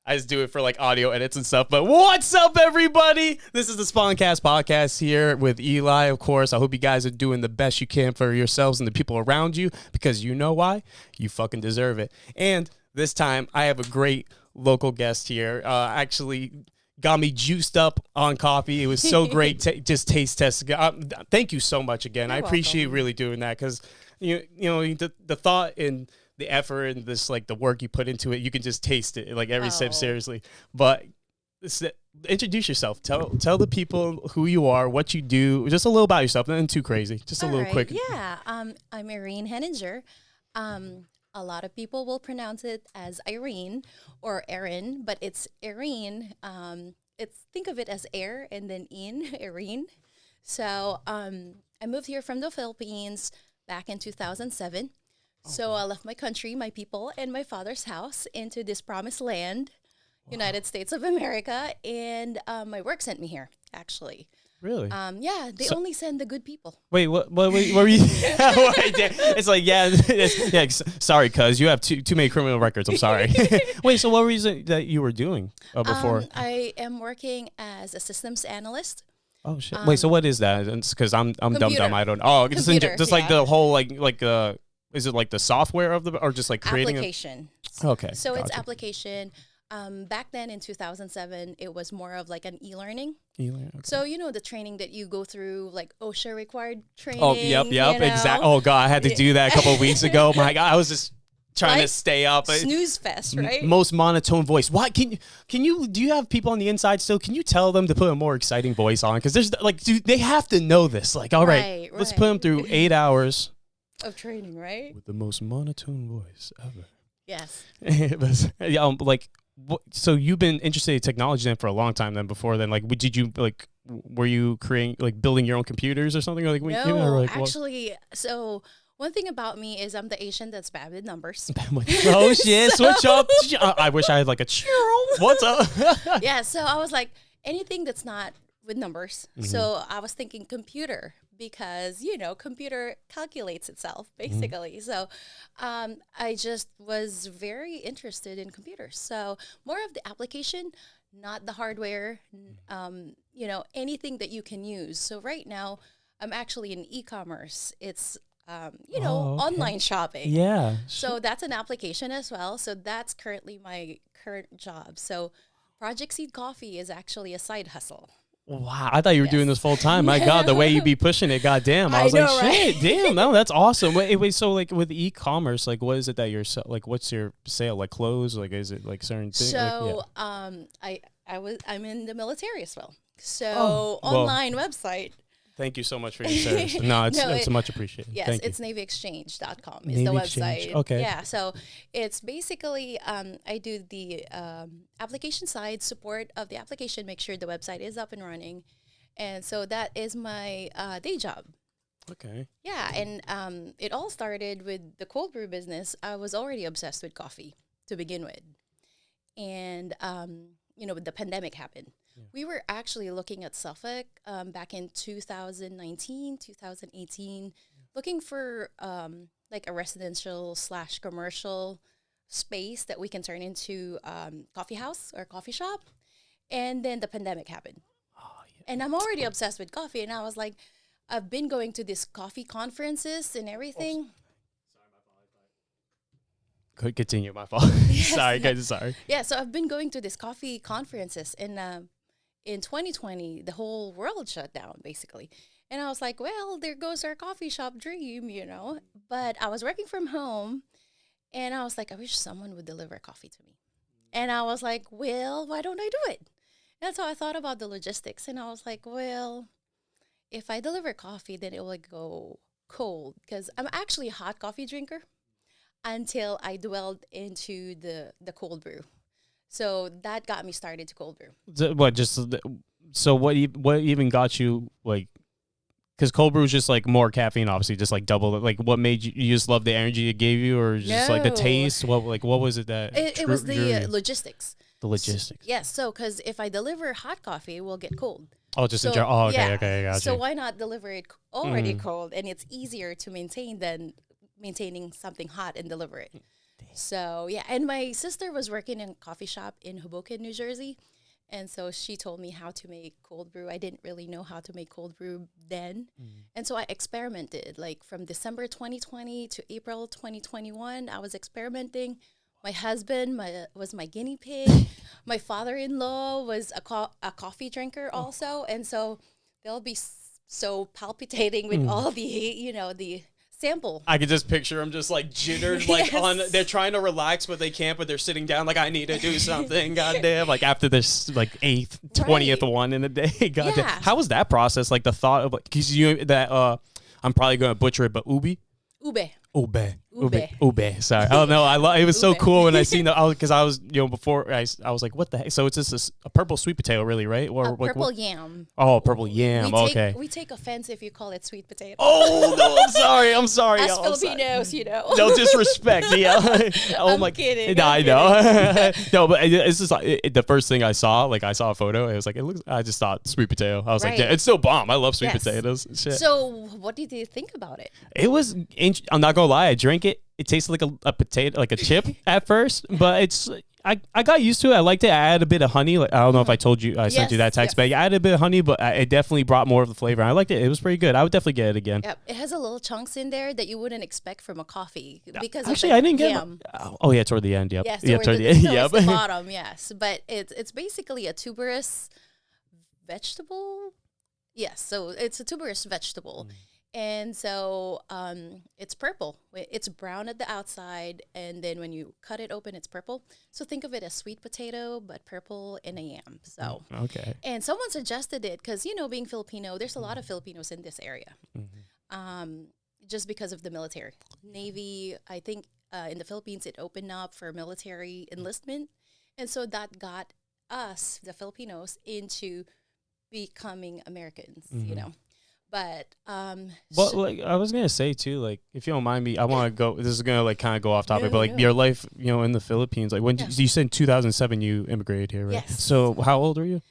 I just do it for like audio edits and stuff. But what's up, everybody? This is the Spawncast podcast here with Eli, of course. I hope you guys are doing the best you can for yourselves and the people around you, because you know why? You fucking deserve it. And this time, I have a great local guest here. Actually got me juiced up on coffee. It was so great. Just taste test. Thank you so much again. You're I appreciate welcome. really doing that, because you know the thought and the effort and this, like, the work you put into it, you can just taste it, like, every sip, seriously. But introduce yourself. Tell the people who you are, what you do, just a little about yourself, nothing too crazy, just a little quick. Yeah, I'm Erene Henninger. A lot of people will pronounce it as Irene or Erin, but it's Erene. Think of it as air and then Erene. So I moved here from the Philippines back in 2007. So I left my country, my people, and my father's house into this promised land, United States of America, and my work sent me here, actually. Really? Yeah, they only send the good people. Wait, what were you? It's like, yeah, sorry, cuz you have too many criminal records. I'm sorry. Wait, so what were you that you were doing before? I am working as a systems analyst. Oh shit! Wait, so what is that? Because I'm dumb. I don't know. Oh, just like the whole is it like the software of the, or just like creating application? Okay. So gotcha. it's application. Back then in 2007, it was more of like an e-learning. E-learning. Okay. So, you know, the training that you go through, like OSHA required training. Oh, yep, exactly. Oh god, I had to do that a couple of weeks ago. My god, I was just trying to stay up. Snooze fest, right? Most monotone voice. Why do you have people on the inside still? Can you tell them to put a more exciting voice on? Because there's like, dude, they have to know this. Like, all right, let's put them through 8 hours of training, right? with the most monotone voice ever. Yes. So you've been interested in technology then for a long time then. Before then, like, did you like, were you creating, like, building your own computers or something? Or like, no, actually, so one thing about me is I'm the Asian that's bad with numbers. Oh shit, switch up. I wish I had like a what's up? Yeah, so I was like, anything that's not with numbers. Mm-hmm. So I was thinking computer, because, you know, computer calculates itself basically. Mm-hmm. So I just was very interested in computers. So more of the application, not the hardware, you know, anything that you can use. So right now I'm actually in e-commerce. It's, online shopping. Yeah. So that's an application as well. So that's currently my current job. So Project Seed Coffee is actually a side hustle. Wow, I thought you were doing this full time. My God, the way you be pushing it, goddamn. I was know, like, right? shit, damn, no, that's awesome. Wait, so like with e-commerce, like what is it that you're like? What's your sale? Like clothes? Like, is it like certain things? So, like, I'm in the military as well. So online website. Thank you so much for your service. No, it's much appreciated. Yes, it's NavyExchange.com is the website. Okay. Yeah, so it's basically, I do the application side, support of the application, make sure the website is up and running. And so that is my day job. Okay. Yeah, and it all started with the cold brew business. I was already obsessed with coffee to begin with. And, when the pandemic happened. Yeah. We were actually looking at Suffolk back in 2019, 2018, looking for like a residential / commercial space that we can turn into coffee house or coffee shop. And then the pandemic happened. Oh, yeah. And I'm already obsessed with coffee. And I was like, I've been going to these coffee conferences and everything. Could continue, my fault. Yes, sorry, guys, sorry. Yeah, so I've been going to these coffee conferences, and in 2020, the whole world shut down, basically. And I was like, well, there goes our coffee shop dream, you know. But I was working from home, and I was like, I wish someone would deliver coffee to me. And I was like, well, why don't I do it? And so I thought about the logistics, and I was like, well, if I deliver coffee, then it will go cold, because I'm actually a hot coffee drinker. Until I dwelled into the cold brew. So that got me started to cold brew. What even got you, like, because cold brew is just like more caffeine, obviously, just like double it. Like, what made you just love the energy it gave you, or just like the taste? What was it that it was the logistics. The logistics. Yes, so because if I deliver hot coffee, it will get cold. Oh, just enjoy. Oh, okay, okay, gotcha. So why not deliver it already cold, and it's easier to maintain than maintaining something hot and deliver it. So yeah, and my sister was working in a coffee shop in Hoboken, New Jersey. And so she told me how to make cold brew. I didn't really know how to make cold brew then. And so I experimented like from December 2020 to April 2021. I was experimenting. My husband was my guinea pig. My father-in-law was a coffee drinker also. And so they'll be so palpitating with all the sample. I could just picture them just like jittered, like Yes. they're trying to relax, but they can't, but they're sitting down like, I need to do something, goddamn. Like after this like 8th, 20th one in a day, goddamn. Yeah. How was that process? Like the thought of like, cause I'm probably going to butcher it, but Ube. Ube. Sorry. Oh no, it was so Ube. cool when I seen because I was before I was like, what the heck? So it's just a purple sweet potato, really, right? Or like, Purple yam. Oh, purple yam. Okay. We take offense if you call it sweet potato. Oh no, I'm sorry. As I'm sorry. Filipinos, No disrespect, yeah. Oh I'm my, kidding. No, I'm I know. No, but it's just like the first thing I saw. Like I saw a photo. It was like it looks. I just thought sweet potato. I was like, Right. yeah, it's so bomb. I love sweet Yes. potatoes. Shit. So, what did you think about it? It was. I'm not gonna lie. I drank it. It tasted like a potato, like a chip at first, but it's. I got used to it. I liked it. I added a bit of honey. Like I don't know if I told you. I sent you that text, but I added a bit of honey, but it definitely brought more of the flavor. I liked it. It was pretty good. I would definitely get it again. Yep, it has a little chunks in there that you wouldn't expect from a coffee because Actually, of I the didn't get. yam. Oh yeah, toward the end. Yep. Yes, yeah, toward the the, Yep. the bottom. Yes, but it's basically a tuberous vegetable. Yes, so it's a tuberous vegetable. And so it's purple. It's brown at the outside, and then when you cut it open, it's purple. So think of it as sweet potato, but purple in a yam. So Okay. and someone suggested it because being Filipino, there's a lot of Filipinos in this area, just because of the military, Navy. I think in the Philippines it opened up for military enlistment, and so that got us, the Filipinos, into becoming Americans. But Well, like I was gonna say too, like if you don't mind me, I want to go. This is gonna like kind of go off topic, No, but like no. your life, in the Philippines. Like when you said 2007, you immigrated here, right? Yes. So how old are you?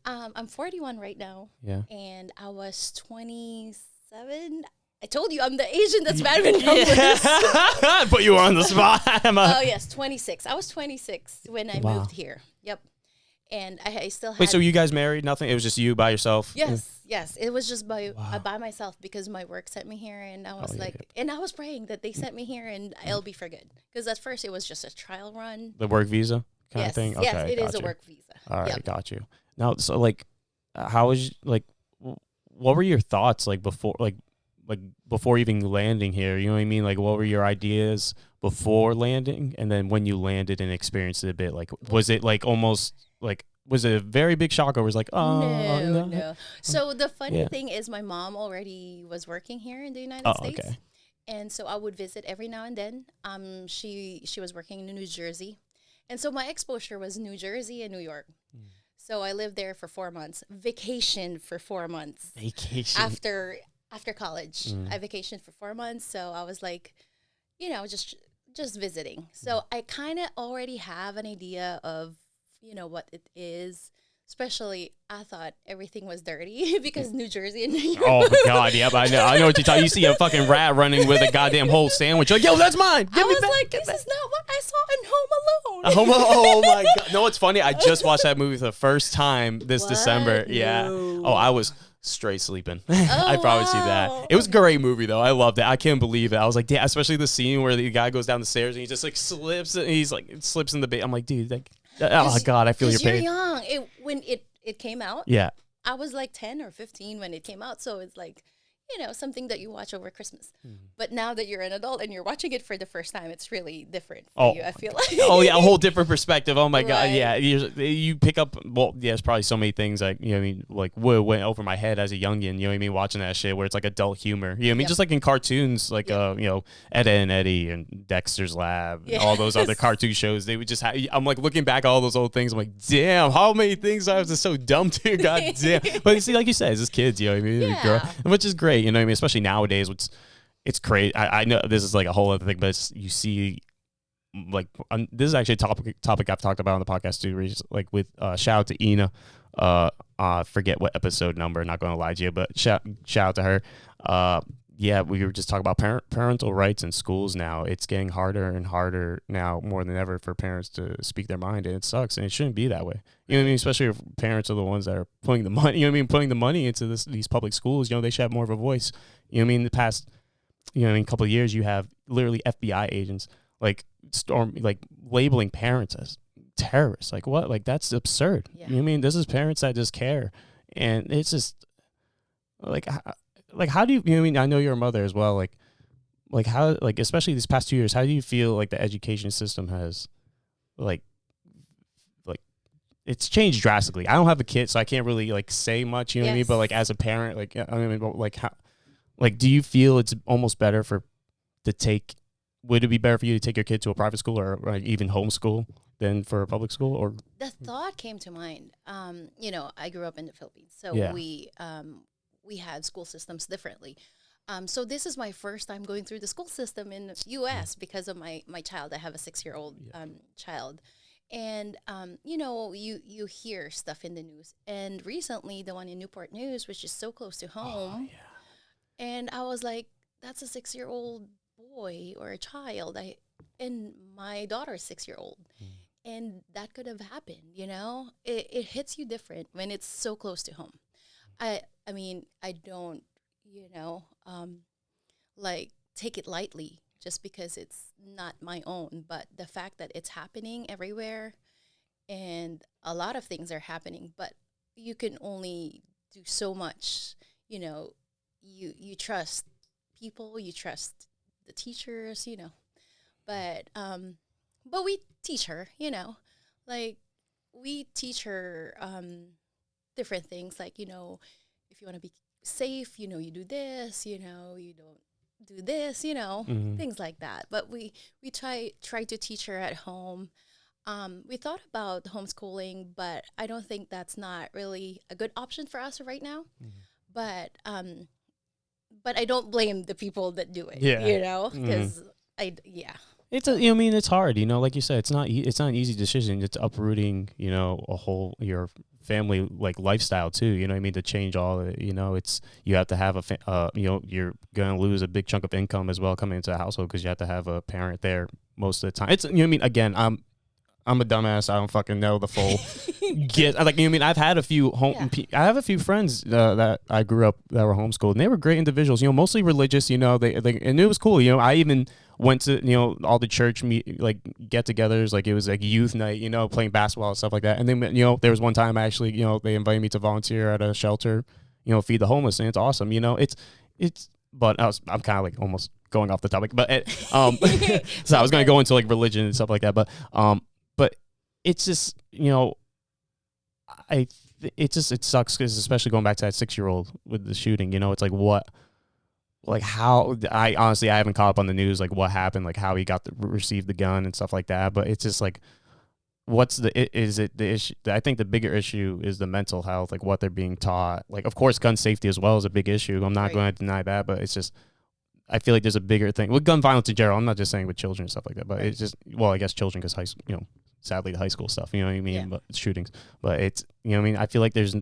I'm 41 right now, Yeah. and I was 27. I told you I'm the Asian that's bad with numbers. But you were on the spot. Oh yes, 26. I was 26 when I Wow. moved here. Yep. And I still had. Wait, so you guys married? Nothing. It was just you by yourself. Yes. It was just by myself because my work sent me here, and I was and I was praying that they sent me here, and I'll be for good. Because at first it was just a trial run. The work visa kind Yes, of thing. yes, Okay, it is a gotcha. work visa. All right, Yep. got you. Now, so like, how was what were your thoughts like before even landing here? You know what I mean? Like, what were your ideas before landing, and then when you landed and experienced it a bit? Like, was it like almost like? Was it a very big shock, or was it like, oh No. So the funny thing is, my mom already was working here in the United States, okay. and so I would visit every now and then. She was working in New Jersey, and so my exposure was New Jersey and New York. So I lived there for 4 months, vacationed for 4 months. Vacation After college, I vacationed for 4 months. So I was like, just visiting. So I kind of already have an idea of what it is. Especially, I thought everything was dirty because New Jersey and New York. Oh my God! Yep, I know what you're talking. You see a fucking rat running with a goddamn whole sandwich. You're like, yo, that's mine. I was like, this is not what I saw in Home Alone. Oh my God! No, it's funny. I just watched that movie for the first time this What? December. Yeah. No. Oh, I was straight sleeping. I promise you that. It was a great movie though. I loved it. I can't believe it. I was like, yeah, especially the scene where the guy goes down the stairs and he just like slips and he's like slips in the bait. I'm like, dude, like, oh God, I feel your pain. You're young. When it came out, Yeah. I was like 10 or 15 when it came out. So it's like, something that you watch over Christmas. But now that you're an adult and you're watching it for the first time, it's really different for you, I feel like. Oh yeah, a whole different perspective. Oh my God, Right. yeah. You pick up. Well, yeah, there's probably so many things like what I mean, like went over my head as a youngin. You know what I mean, watching that shit where it's like adult humor. You know what I mean, Yep. just like in cartoons, like Ed, Ed and Eddie and Dexter's Lab, and all those other Yes. cartoon shows. They would just. I'm like looking back at all those old things. I'm like, damn, how many things I was just so dumb to. God damn. But you see, like you said, it's just kids. You know what I mean, Yeah. which is great. You know what I mean, especially nowadays. It's crazy. I know this is like a whole other thing, but you see, like this is actually a topic I've talked about on the podcast too. Like with shout out to Ina, forget what episode number. Not going to lie to you, but shout out to her. yeah, we were just talking about parental rights in schools now. It's getting harder and harder now, more than ever, for parents to speak their mind, and it sucks, and it shouldn't be that way. You know what I mean? Especially if parents are the ones that are putting the money. You know what I mean? Putting the money into these public schools. You know, they should have more of a voice. You know what I mean? The past, you know, what I mean, couple of years, you have literally FBI agents like labeling parents as terrorists. Like what? Like that's absurd. Yeah. You know what I mean? This is parents that just care, and it's just like. Like how do you know what I mean? I know you're a mother as well. Like how, like especially these past 2 years, how do you feel like the education system has like it's changed drastically? I don't have a kid, so I can't really like say much, you know what I mean? But like as a parent, like I mean, like how, like do you feel it's almost better would it be better for you to take your kid to a private school or like even homeschool than for a public school? Or The thought came to mind. You know, I grew up in the Philippines, so Yeah. we had school systems differently. So this is my first time going through the school system in the U.S. because of my child. I have a 6-year-old child. And, you know, you hear stuff in the news. And recently, the one in Newport News, which is so close to home. And I was like, that's a 6-year-old boy or a child. And my daughter is 6-year-old. And that could have happened, you know? It hits you different when it's so close to home. I mean, I don't, you know, like take it lightly just because it's not my own. But the fact that it's happening everywhere and a lot of things are happening, but you can only do so much. You know, you trust people, you trust the teachers, you know. But we teach her, you know, like we teach her different things, like, you know, if you want to be safe, you know, you do this, you know, you don't do this, you know, things like that. But we try to teach her at home. We thought about homeschooling, but I don't think that's not really a good option for us right now. But I don't blame the people that do it, you know, because It's you know, I mean, it's hard, you know, like you said, it's not an easy decision. It's uprooting, you know, your family like lifestyle too, you know what I mean, to change all of it, you know. It's you have to have you know, you're gonna lose a big chunk of income as well coming into the household because you have to have a parent there most of the time. It's, you know what I mean, again, I'm a dumbass. I don't fucking know the full get. Like, you know what I mean, I've had a few I have a few friends that I grew up that were homeschooled, and they were great individuals. You know, mostly religious. You know, they and it was cool. You know, I even went to, you know, all the church like get-togethers. Like it was like youth night. You know, playing basketball and stuff like that. And then, you know, there was one time actually, you know, they invited me to volunteer at a shelter. You know, feed the homeless, and it's awesome. You know, it's. But I'm kind of like almost going off the topic, but so I was gonna go into like religion and stuff like that, but it's just, you know, it sucks because especially going back to that 6-year-old with the shooting, you know, it's like how I haven't caught up on the news, like what happened, like how he received the gun and stuff like that. But it's just like, is it the issue? I think the bigger issue is the mental health, like what they're being taught. Like, of course, gun safety as well is a big issue. I'm not going to deny that, but it's just, I feel like there's a bigger thing with gun violence in general. I'm not just saying with children and stuff like that, but it's just, well, I guess children because you know, sadly the high school stuff, you know what I mean? Yeah. But shootings, but it's, you know what I mean? I feel like there's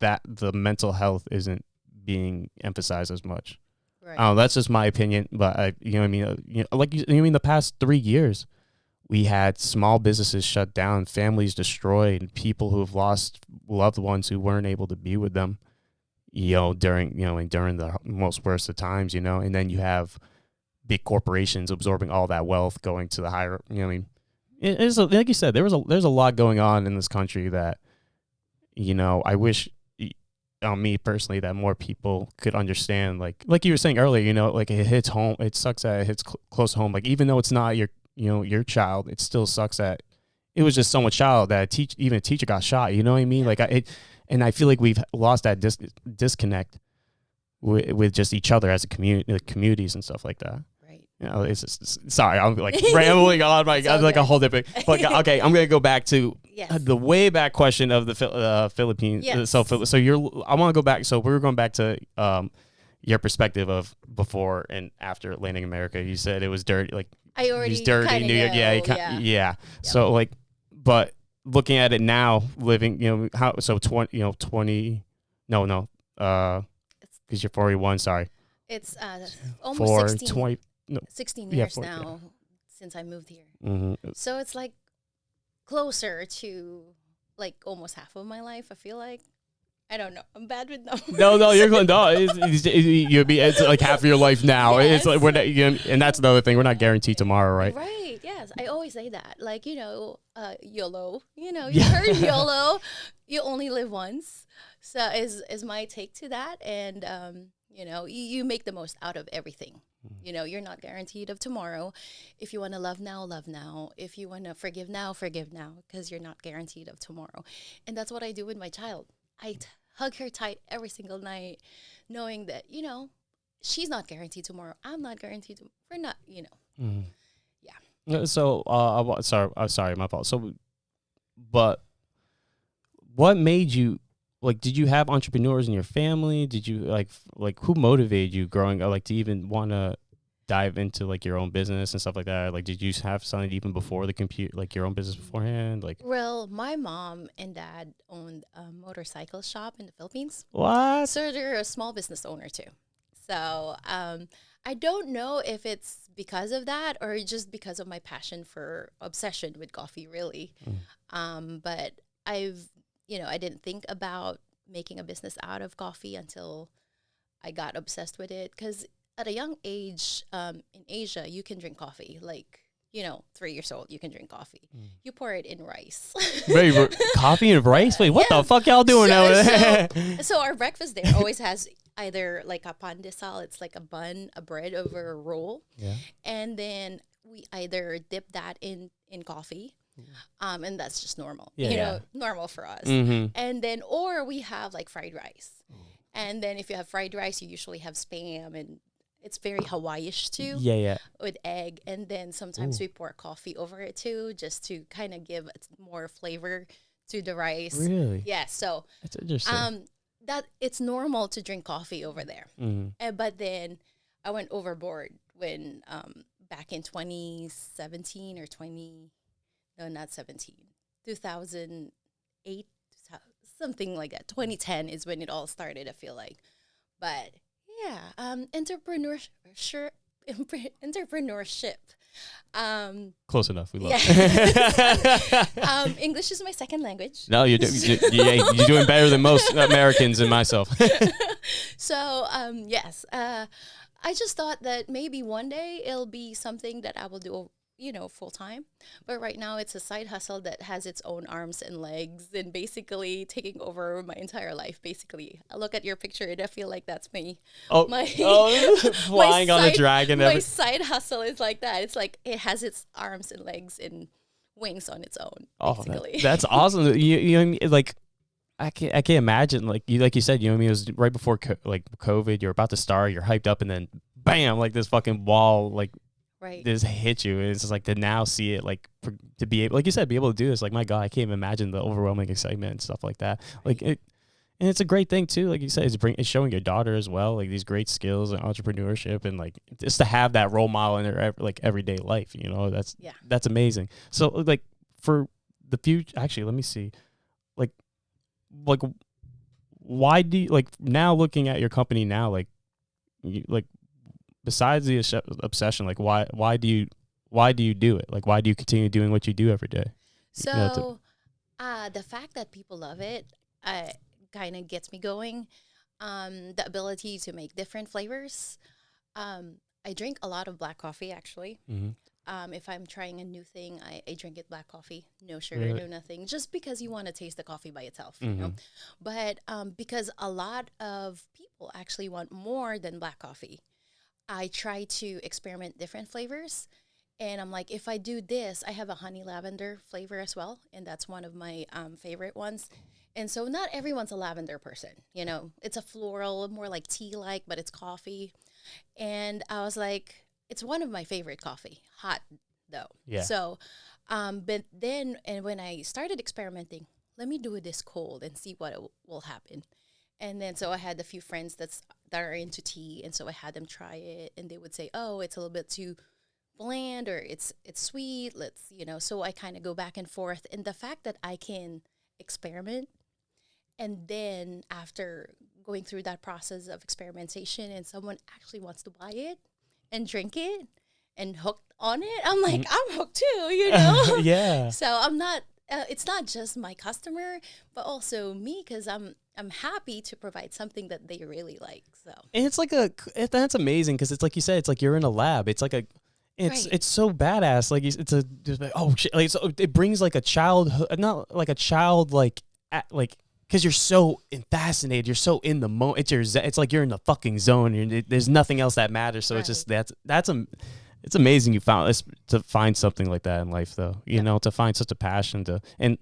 that the mental health isn't being emphasized as much. Right. That's just my opinion, but you know what I mean? You know, like you know what I mean? The past 3 years, we had small businesses shut down, families destroyed, people who have lost loved ones who weren't able to be with them, you know, during the most worst of times, you know, and then you have big corporations absorbing all that wealth going to the higher, you know what I mean? It's like you said, there's a lot going on in this country that, you know, I wish, on me personally, that more people could understand. Like you were saying earlier, you know, like it hits home. It sucks that it hits close to home. Like even though it's not your child, it still sucks that it was just someone's child that even a teacher got shot. You know what I mean? Like and I feel like we've lost that disconnect with just each other as a community, like communities and stuff like that. You know, it's just, sorry, I'm like rambling on. Like a whole different. But okay, I'm gonna go back to the way back question of the Philippines. Yes. So I want to go back. So we're going back to your perspective of before and after landing in America. You said it was dirty. Like I already he's dirty. New York. Yeah. Yep. So like, but looking at it now, living, you know, because you're 41. Sorry. It's almost For 16, 20, no, 16 yeah, years for, now since I moved here. Mm-hmm. So it's like closer to like almost half of my life, I feel like. I don't know. I'm bad with numbers. No, you're going. No, it's like half of your life now. It's like Yes. we're not, and that's another thing. We're not guaranteed tomorrow, right? Right. Yes. I always say that. Like, YOLO. You Yeah. heard YOLO. You only live once. So is my take to that. And you make the most out of everything. You're not guaranteed of tomorrow. If you want to love now, love now. If you want to forgive now, forgive now, because you're not guaranteed of tomorrow. And that's what I do with my child. I hug her tight every single night, knowing that, she's not guaranteed tomorrow. I'm not guaranteed. We're not, Mm. yeah. So, sorry, my fault. So, but what made you like? Did you have entrepreneurs in your family? Did you like who motivated you growing up, like to even want to dive into like your own business and stuff like that? Like, did you have something even before the computer, like your own business beforehand? Like, Well, my mom and dad owned a motorcycle shop in the Philippines. what? So they're a small business owner too. So I don't know if it's because of that or just because of my obsession with coffee, really. But I didn't think about making a business out of coffee until I got obsessed with it. Because at a young age in Asia, you can drink coffee. Like, 3 years old, you can drink coffee. You pour it in rice. Wait, coffee and rice? Wait, what the Yes. fuck y'all doing over there? So our breakfast there always has either like a pandesal, it's like a bun, a bread over a roll. Yeah. And then we either dip that in coffee. And that's just normal, normal for us. Mm-hmm. And then, or we have like fried rice. And then if you have fried rice, you usually have Spam, and it's very Hawaiish too. Yeah. With egg. And then sometimes we pour coffee over it too, just to kind of give more flavor to the rice. Really? Yeah. So That's interesting. that it's normal to drink coffee over there. But then I went overboard when back in 2017 or 2008, something like that. 2010 is when it all started, I feel like. But yeah, entrepreneurship. Close enough. We love it. English is my second language. No, you're doing better than most Americans and myself. So, yes, I just thought that maybe one day it'll be something that I will do, full time. But right now it's a side hustle that has its own arms and legs and basically taking over my entire life. Basically, I look at your picture and I feel like that's me. Flying on a dragon. My side hustle is like that. It's like it has its arms and legs and wings on its own. Basically. That's awesome. You like. I can't imagine like you said, it was right before COVID, you're about to start, you're hyped up, and then bam, like this fucking wall like just hit you. And it's just like to now see it, like to be able, like you said, be able to do this, like my God, I can't even imagine the overwhelming excitement and stuff like that. Like it, and it's a great thing too, like you said, it's showing your daughter as well, like these great skills and entrepreneurship, and like just to have that role model in her like everyday life, that's amazing. So like for the future, actually, let me see, like why do you, like now looking at your company now, like you, like besides the obsession, like why do you do it, like why do you continue doing what you do every day? So the fact that people love it kind of gets me going. The ability to make different flavors. I drink a lot of black coffee actually. If I'm trying a new thing, I drink it black coffee, no sugar, no nothing, just because you want to taste the coffee by itself, But because a lot of people actually want more than black coffee, I try to experiment different flavors. And I'm like, if I do this, I have a honey lavender flavor as well, and that's one of my favorite ones. And so not everyone's a lavender person, It's a floral, more like tea-like, but it's coffee. And I was like, it's one of my favorite coffee, hot though. Yeah. So, but then, and when I started experimenting, let me do this cold and see what will happen. And then, so I had a few friends that are into tea, and so I had them try it, and they would say, "Oh, it's a little bit too bland, or it's sweet." So I kind of go back and forth. And the fact that I can experiment, and then after going through that process of experimentation and someone actually wants to buy it and drink it and hooked on it, I'm like, I'm hooked too, you know? Yeah. So I'm not, it's not just my customer, but also me, because I'm happy to provide something that they really like. So And it's like that's amazing because it's like you said, it's like you're in a lab. It's like it's so badass. Like it's a just like, oh shit. Like so it brings like a childhood, not like a child like because you're so fascinated, you're so in the moment. It's like you're in the fucking zone. There's nothing else that matters. So it's just it's amazing you found this to find something like that in life, though. You know, to find such a passion and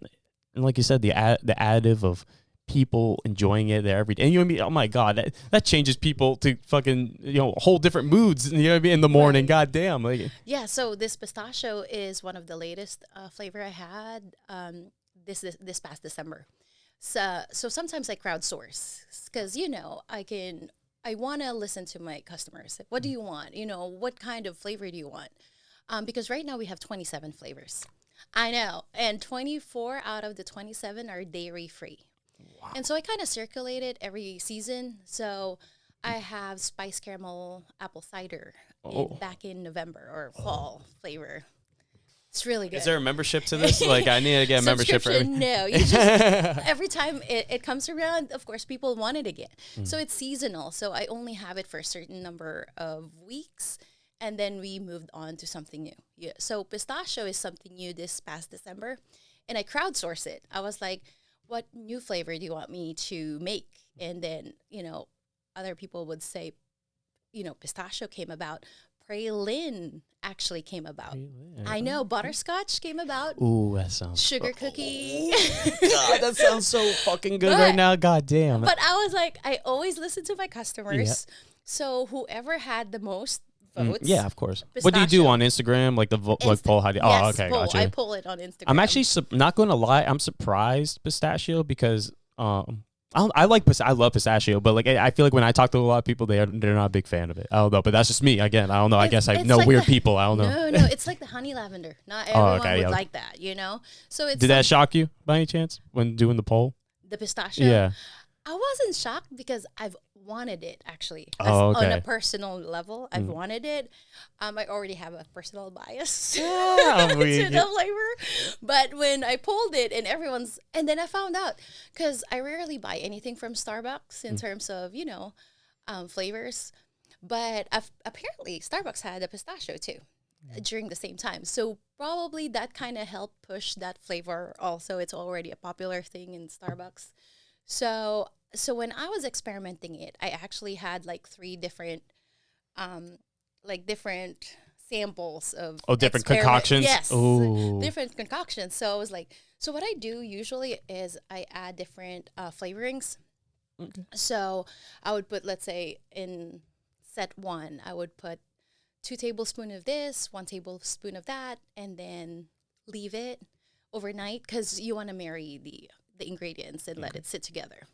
like you said, the additive of people enjoying it there every day. And you know what I mean? Oh my God, that changes people to fucking, whole different moods, you know what I mean, in the morning. God damn. Like, yeah, so this pistachio is one of the latest flavor I had this past December. So sometimes I crowdsource because, I want to listen to my customers. What do you want? What kind of flavor do you want? Because right now we have 27 flavors. I know. And 24 out of the 27 are dairy free. Wow. And so I kind of circulate it every season. So I have spice caramel apple cider back in November, or fall flavor. It's really good. Is there a membership to this? Like, I need to get a membership for everything. No, you just every time it comes around, of course, people want it again. So it's seasonal. So I only have it for a certain number of weeks, and then we moved on to something new. Yeah. So pistachio is something new this past December, and I crowdsourced it. I was like, what new flavor do you want me to make? And then, other people would say, pistachio came about. Praline actually came about. I know. Butterscotch came about. Ooh, that sounds... Sugar cookie. God, that sounds so fucking good right now. God damn. But I was like, I always listen to my customers. Yeah. So whoever had the most votes. Yeah, of course. Pistachio. What do you do on Instagram? Like the like poll? How do you, yes, okay, poll. gotcha. I pull it on Instagram. I'm actually not going to lie. I'm surprised pistachio because I love pistachio, but like I feel like when I talk to a lot of people, they're not a big fan of it. I don't know, but that's just me. Again, I don't know. I guess I know like weird people. I don't know. No, it's like the honey lavender. Not everyone would like that, So it's. Did that shock you by any chance when doing the poll? The pistachio. Yeah. I wasn't shocked because I've wanted it actually. On a personal level, I've wanted it. I already have a personal bias to the flavor. But when I pulled it and then I found out, because I rarely buy anything from Starbucks in terms of, flavors. But apparently Starbucks had a pistachio too during the same time. So probably that kind of helped push that flavor also. It's already a popular thing in Starbucks. So when I was experimenting it, I actually had like 3 different, different samples of different concoctions. Yes, Ooh. Different concoctions. So I was like, so what I do usually is I add different flavorings. Okay. So I would put, let's say, in set 1, I would put 2 tablespoons of this, 1 tablespoon of that, and then leave it overnight because you want to marry the ingredients and let it sit together.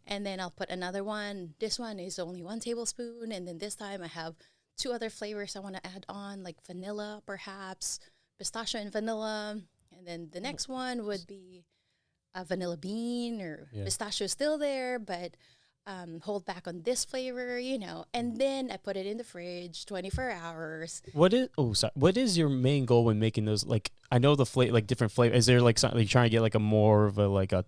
And then I'll put another one. This one is only 1 tablespoon. And then this time I have 2 other flavors I want to add on, like vanilla, perhaps, pistachio and vanilla. And then the next one would be a vanilla bean, or pistachio still there, but hold back on this flavor, And then I put it in the fridge 24 hours. What is your main goal when making those? Like, I know the different flavor. Is there like something you're trying to get like a more of a like a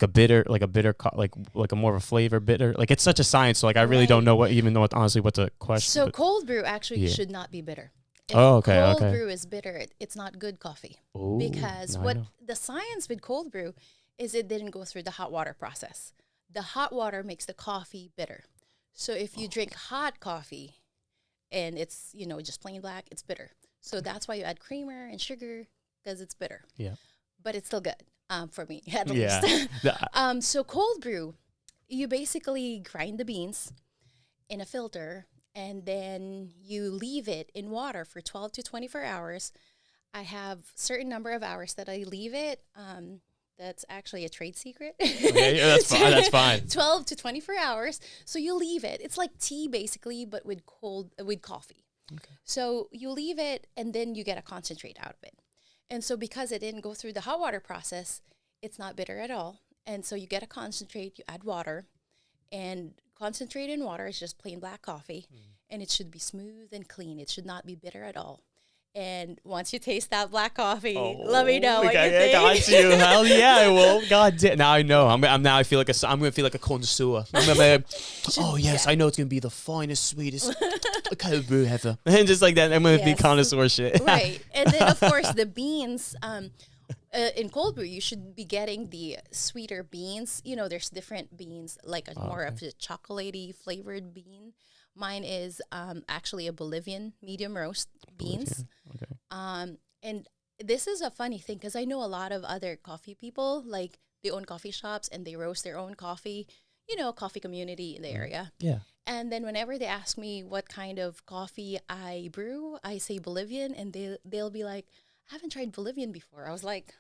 bitter, like a more of a flavor bitter? Like, it's such a science. So like I really don't know honestly what the question. So cold brew actually should not be bitter. If cold brew is bitter, it's not good coffee. Ooh, because the science with cold brew is it didn't go through the hot water process. The hot water makes the coffee bitter. So if you drink hot coffee and it's, just plain black, it's bitter. So that's why you add creamer and sugar, because it's bitter. Yeah. But it's still good, for me, at least. So cold brew, you basically grind the beans in a filter, and then you leave it in water for 12 to 24 hours. I have certain number of hours that I leave it. That's actually a trade secret. Okay, that's fine. That's fine. 12 to 24 hours. So you leave it. It's like tea basically, but with coffee. Okay. So you leave it, and then you get a concentrate out of it. And so because it didn't go through the hot water process, it's not bitter at all. And so you get a concentrate, you add water, And concentrated water is just plain black coffee, and it should be smooth and clean. It should not be bitter at all. And once you taste that black coffee, let me know what you think. Got you. Hell yeah, I will. God damn. Now I know. Now I feel like I'm gonna feel like a connoisseur. Oh yes, I know it's gonna be the finest, sweetest cold brew ever, and just like that, I'm gonna be connoisseur shit. Right, and then of course the beans. In cold brew, you should be getting the sweeter beans. You know, there's different beans, like more of a chocolatey flavored bean. Mine is actually a Bolivian medium roast beans. Okay. And this is a funny thing because I know a lot of other coffee people, like they own coffee shops and they roast their own coffee, you know, coffee community in the area. Yeah. And then whenever they ask me what kind of coffee I brew, I say Bolivian, and they'll be like, I haven't tried Bolivian before. I was like,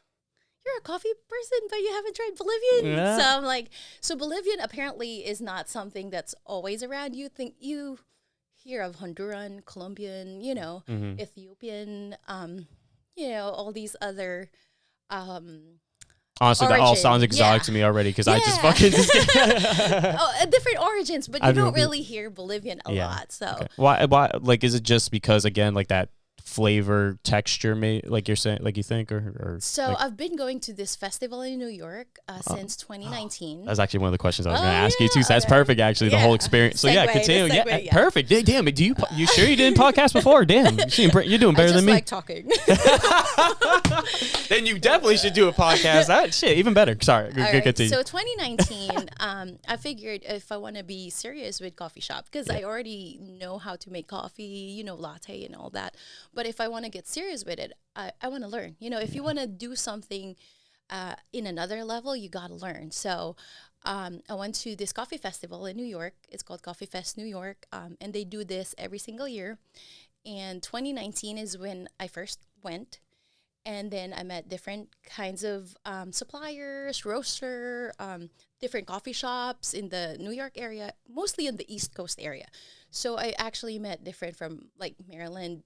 you're a coffee person, but you haven't tried Bolivian. Yeah. So I'm like, so Bolivian apparently is not something that's always around. You hear of Honduran, Colombian, you know, Ethiopian, you know, all these other honestly, that all sounds exotic to me already because I just fucking different origins, but you don't really hear Bolivian a lot. So why like is it just because again like that flavor texture like you're saying, like you think, or so like, I've been going to this festival in New York since 2019. That's actually one of the questions I was going to ask you too. So that's perfect, actually, the whole experience. So continue. Perfect. Damn it. You sure you didn't podcast before? Damn, you're doing better than me. I just like talking. Then you definitely should do a podcast. That shit, even better. Sorry. Good continue. So 2019, I figured if I want to be serious with coffee shop, because I already know how to make coffee, you know, latte and all that. But if I want to get serious with it, I want to learn. You know, if you want to do something in another level, you got to learn. So I went to this coffee festival in New York. It's called CoffeeFest New York. And they do this every single year. And 2019 is when I first went. And then I met different kinds of suppliers, roaster, different coffee shops in the New York area, mostly in the East Coast area. So I actually met different from like Maryland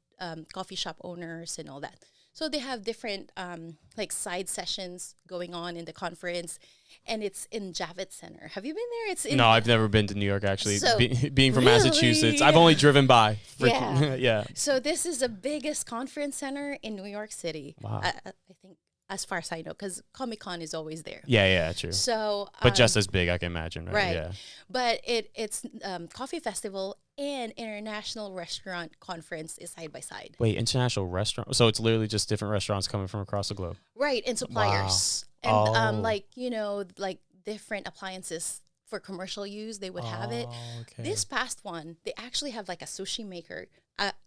coffee shop owners and all that. So they have different like side sessions going on in the conference, and it's in Javits Center. Have you been there? It's no, I've never been to New York actually. So, being from Massachusetts, I've only driven by. Yeah. So this is the biggest conference center in New York City. Wow. I think, as far as I know, because Comic-Con is always there. Yeah, true. So, but just as big, I can imagine, right? Right. Yeah. But it's coffee festival and international restaurant conference is side by side. Wait, international restaurant? So it's literally just different restaurants coming from across the globe. Right, and suppliers. Wow. And like, you know, like different appliances for commercial use, they would have it. Okay. This past one, they actually have like a sushi maker,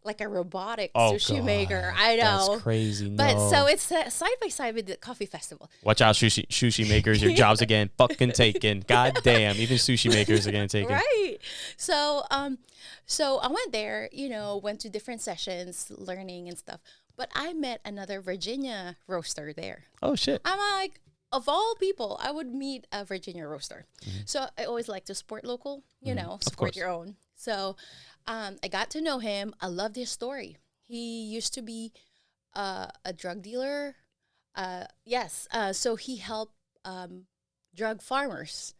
like a robotic sushi maker. I know. That's crazy. But so it's side by side with the coffee festival. Watch out, sushi makers. Your jobs are getting fucking taken. God damn. Even sushi makers are getting taken. Right. So I went there, you know, went to different sessions, learning and stuff. But I met another Virginia roaster there. Oh, shit. I'm like, of all people, I would meet a Virginia roaster. Mm-hmm. So I always like to support local, you know, support your own. So I got to know him. I loved his story. He used to be a drug dealer. So he helped drug farmers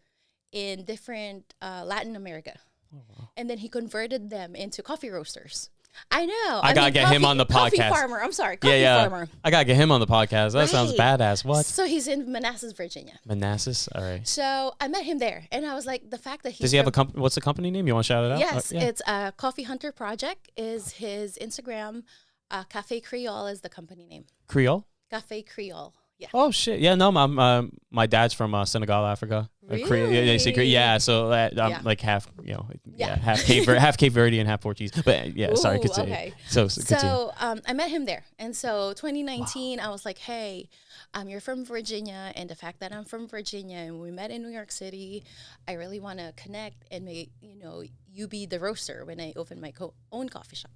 in different Latin America. Oh, wow. And then he converted them into coffee roasters. I know. I gotta get him on the podcast. Coffee farmer. I'm sorry. Coffee farmer. I gotta get him on the podcast. That sounds badass. What? So he's in Manassas, Virginia. Manassas? All right. So I met him there, and I was like, the fact that he does he have a company? What's the company name? You want to shout it out? Yes, it's Coffee Hunter Project is his Instagram. Cafe Creole is the company name. Creole? Cafe Creole. Yeah. Oh shit! Yeah, no, my dad's from Senegal, Africa. Really? Yeah, so I'm like half, you know, half Cape Verdean, half Portuguese. But yeah, sorry, continue. Okay. So I met him there, and so 2019, I was like, hey, you're from Virginia, and the fact that I'm from Virginia, and we met in New York City, I really want to connect and make you be the roaster when I open my own coffee shop.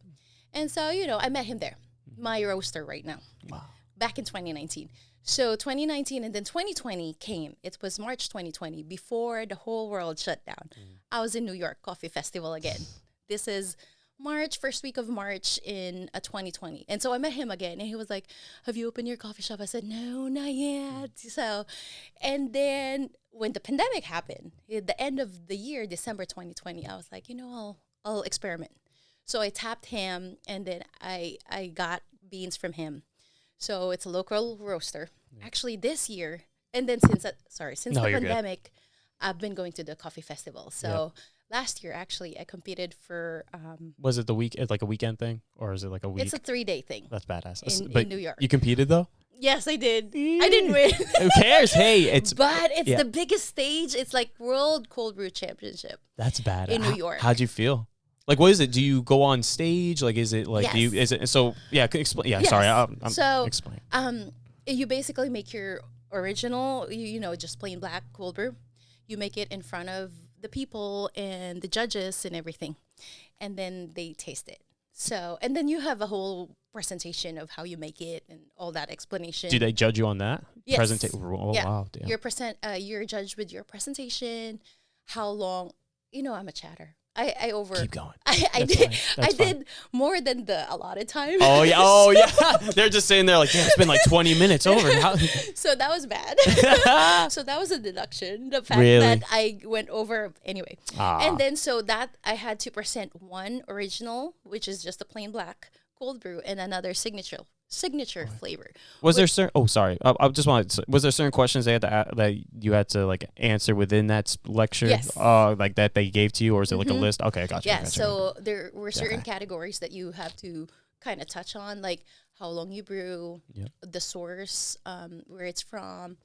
And so I met him there, my roaster right now. Wow. Back in 2019. So 2019 and then 2020 came. It was March 2020 before the whole world shut down. I was in New York Coffee Festival again. This is first week of March in 2020. And so I met him again, and he was like, "Have you opened your coffee shop?" I said, "No, not yet." So, and then when the pandemic happened, at the end of the year, December 2020, I was like, I'll experiment. So I tapped him, and then I got beans from him. So it's a local roaster. Actually, this year, and then since No, the you're good. pandemic, I've been going to the coffee festival. So last year, actually, I competed for. Was it like a weekend thing, or is it like a week? It's a 3-day thing. That's badass. In New York. You competed though? Yes, I did. I didn't win. Who cares? Hey, But it's the biggest stage. It's like World Cold Brew Championship. That's badass. In New York. How'd you feel? Like, what is it? Do you go on stage? Like, is it like, Yes. is it, so, yeah, explain. Yeah, Yes. sorry. I'm So, explain. You basically make your original, just plain black cold brew. You make it in front of the people and the judges and everything. And then they taste it. So, and then you have a whole presentation of how you make it and all that explanation. Do they judge you on that? Yes. Oh, Yeah. wow. Damn. You're judged with your presentation, how long, I'm a chatter. I Keep going. I That's did fine. That's did more than the allotted time. Oh, yeah. Oh, yeah. They're just sitting there like, damn, it's been like 20 minutes over. So that was bad. So that was a deduction. The fact Really? that I went over anyway. Ah. And then so that I had to present one original, which is just a plain black cold brew, and another signature flavor. Was there certain? Oh, sorry. I just wanted. Was there certain questions they had to that you had to like answer within that lecture? Yes. Like that they gave to you, or is it like a list? Okay, I got you. Yeah. Gotcha. So there were certain Okay. categories that you have to kind of touch on, like how long you brew, Yep. the source, where it's from,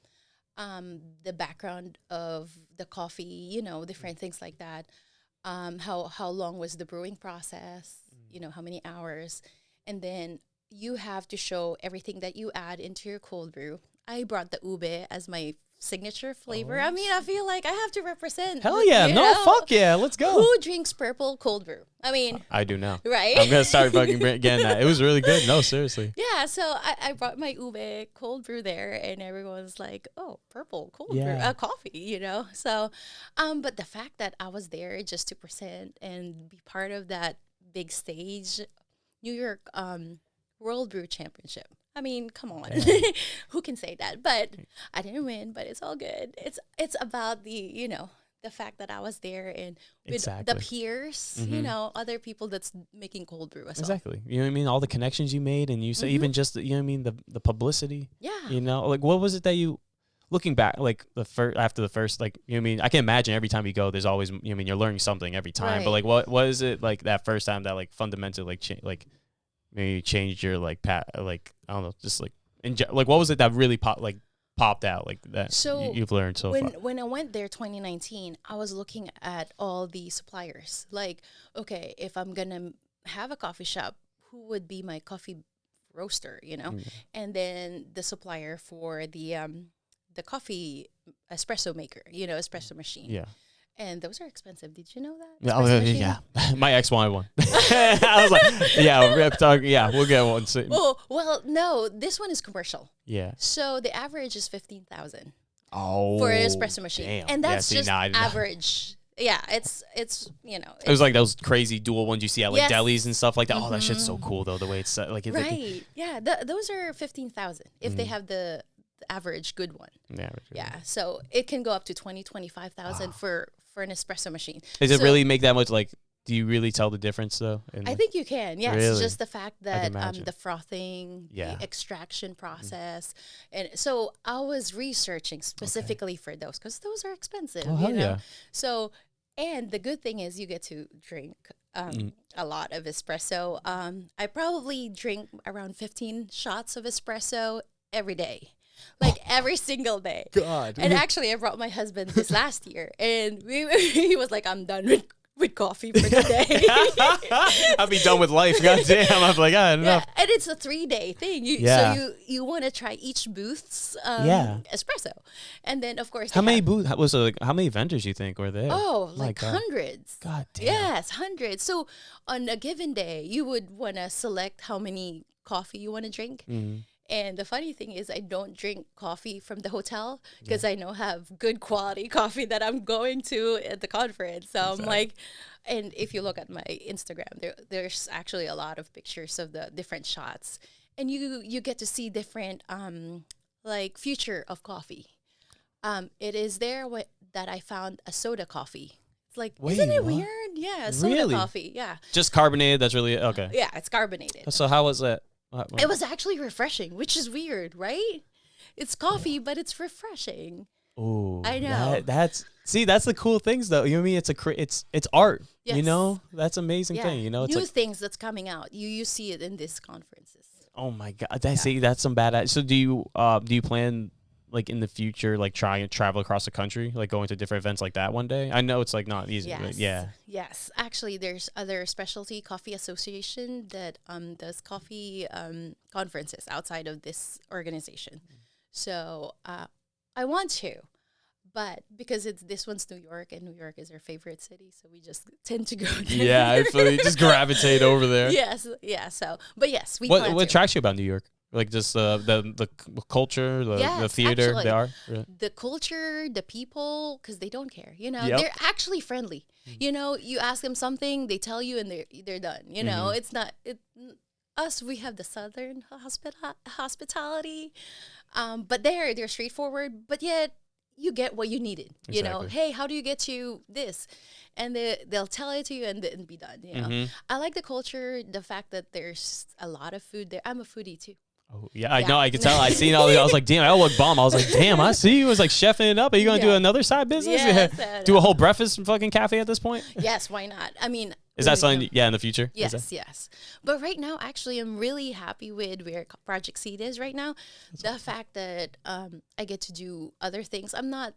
the background of the coffee, different things like that. How long was the brewing process? How many hours, and then you have to show everything that you add into your cold brew. I brought the ube as my signature flavor. I mean, I feel like I have to represent. Hell yeah! you No, know? fuck yeah! Let's go. Who drinks purple cold brew? I mean, I do now. right? I'm gonna start fucking getting that. It was really good. No, seriously. Yeah, so I brought my ube cold brew there, and everyone's like, "Oh, purple cold brew, Yeah. coffee," So, but the fact that I was there just to present and be part of that big stage, New York World Brew Championship. I mean, come on, who can say that? But I didn't win, but it's all good. It's about the fact that I was there and with Exactly. the peers, other people that's making cold brew as well. Exactly. You know what I mean? All the connections you made, and you say even just you know what I mean the publicity. Yeah. Like what was it that you, looking back, like after the first, like you know what I mean? I can imagine every time you go, there's always you're learning something every time. But Right. like what is it like that first time that like fundamentally like maybe changed your like like I don't know, just like like what was it that really popped out like that So you've learned so far? when I went there 2019, I was looking at all the suppliers. Like, okay, if I'm gonna have a coffee shop, who would be my coffee roaster? And then the supplier for the coffee espresso maker, espresso machine. Yeah. And those are expensive. Did you know that? Yeah, Espresso machine? yeah. My ex wanted one. I was like, yeah, we'll get one soon. Oh, well, no, this one is commercial. Yeah. So the average is 15,000 Oh. for an espresso machine. Damn. And that's see, just nah, I did not- average. Yeah, it's It was like those crazy dual ones you see at like Yes. delis and stuff like that. Oh, that shit's so cool though. The way it's set, like it's right. Yeah, those are 15,000 if they have the average good one. Yeah, so it can go up to 25,000 for an espresso machine. Does it So really make that much? Like, do you really tell the difference though? I think you can. Yes, Really? just the fact that imagine. the frothing, Yeah. the extraction process, and so I was researching specifically for those because those are expensive. Oh, hell yeah. So, and the good thing is you get to drink a lot of espresso. I probably drink around 15 shots of espresso every day. Like every single day. God. And actually, I brought my husband this last year, and he was like, "I'm done with coffee for the day." I'll be done with life. God damn. I'm like, enough. And it's a 3-day thing. Yeah. So you want to try each booth's espresso, and then of course How they many have- how many vendors you think were there? Oh, My like God. hundreds. God damn. Yes, hundreds. So on a given day, you would want to select how many coffee you want to drink. And the funny thing is, I don't drink coffee from the hotel because I know have good quality coffee that I'm going to at the conference. So I'm like, and if you look at my Instagram, there's actually a lot of pictures of the different shots, and you get to see different like future of coffee. It is there that I found a soda coffee. It's like, Wait, isn't it what? weird? Yeah, soda Really? coffee. Yeah, Just carbonated. That's really okay. yeah, it's carbonated. So how was that? It was actually refreshing, which is weird, right? It's coffee, but it's refreshing. Ooh, I know. That's the cool things though. You know what I mean? It's art. You Yes. know, that's amazing Yeah, thing. You know, it's new like, things that's coming out. You see it in these conferences. oh my god, that's some badass. So do you plan like in the future like try and travel across the country, like going to different events like that one day? I know it's like not easy, but yeah. Yes. Actually, there's other specialty coffee association that does coffee conferences outside of this organization. So I want to, but because this one's New York, and New York is our favorite city, so we just tend to go there. Yeah, I feel you just gravitate over there. Yes. Yeah. So, but yes, we What plan to. attracts you about New York? Like just the culture, the Yes, theater, actually. the art. Really? The culture, the people, because they don't care. You know, Yep. they're actually friendly. You know, you ask them something, they tell you, and they're done. You know, it's not us. We have the southern hospitality, but they're straightforward. But yet, you get what you needed. You know, Exactly. hey, how do you get to this? And they'll tell it to you and then be done. You know, I like the culture, the fact that there's a lot of food there. I'm a foodie too. Oh, yeah, I know. I could tell. I seen all. I was like, damn, I look bomb. I was like, damn, I see you was like chefing it up. Are you gonna do Yeah. another side business? Yes, Do a whole breakfast fucking cafe at this point? Yes, why not? I mean, Is that we something? can- Yeah, in the future. Is Yes, yes. But right now, actually, I'm really happy with where Project Seed is right now. The fact that I get to do other things. I'm not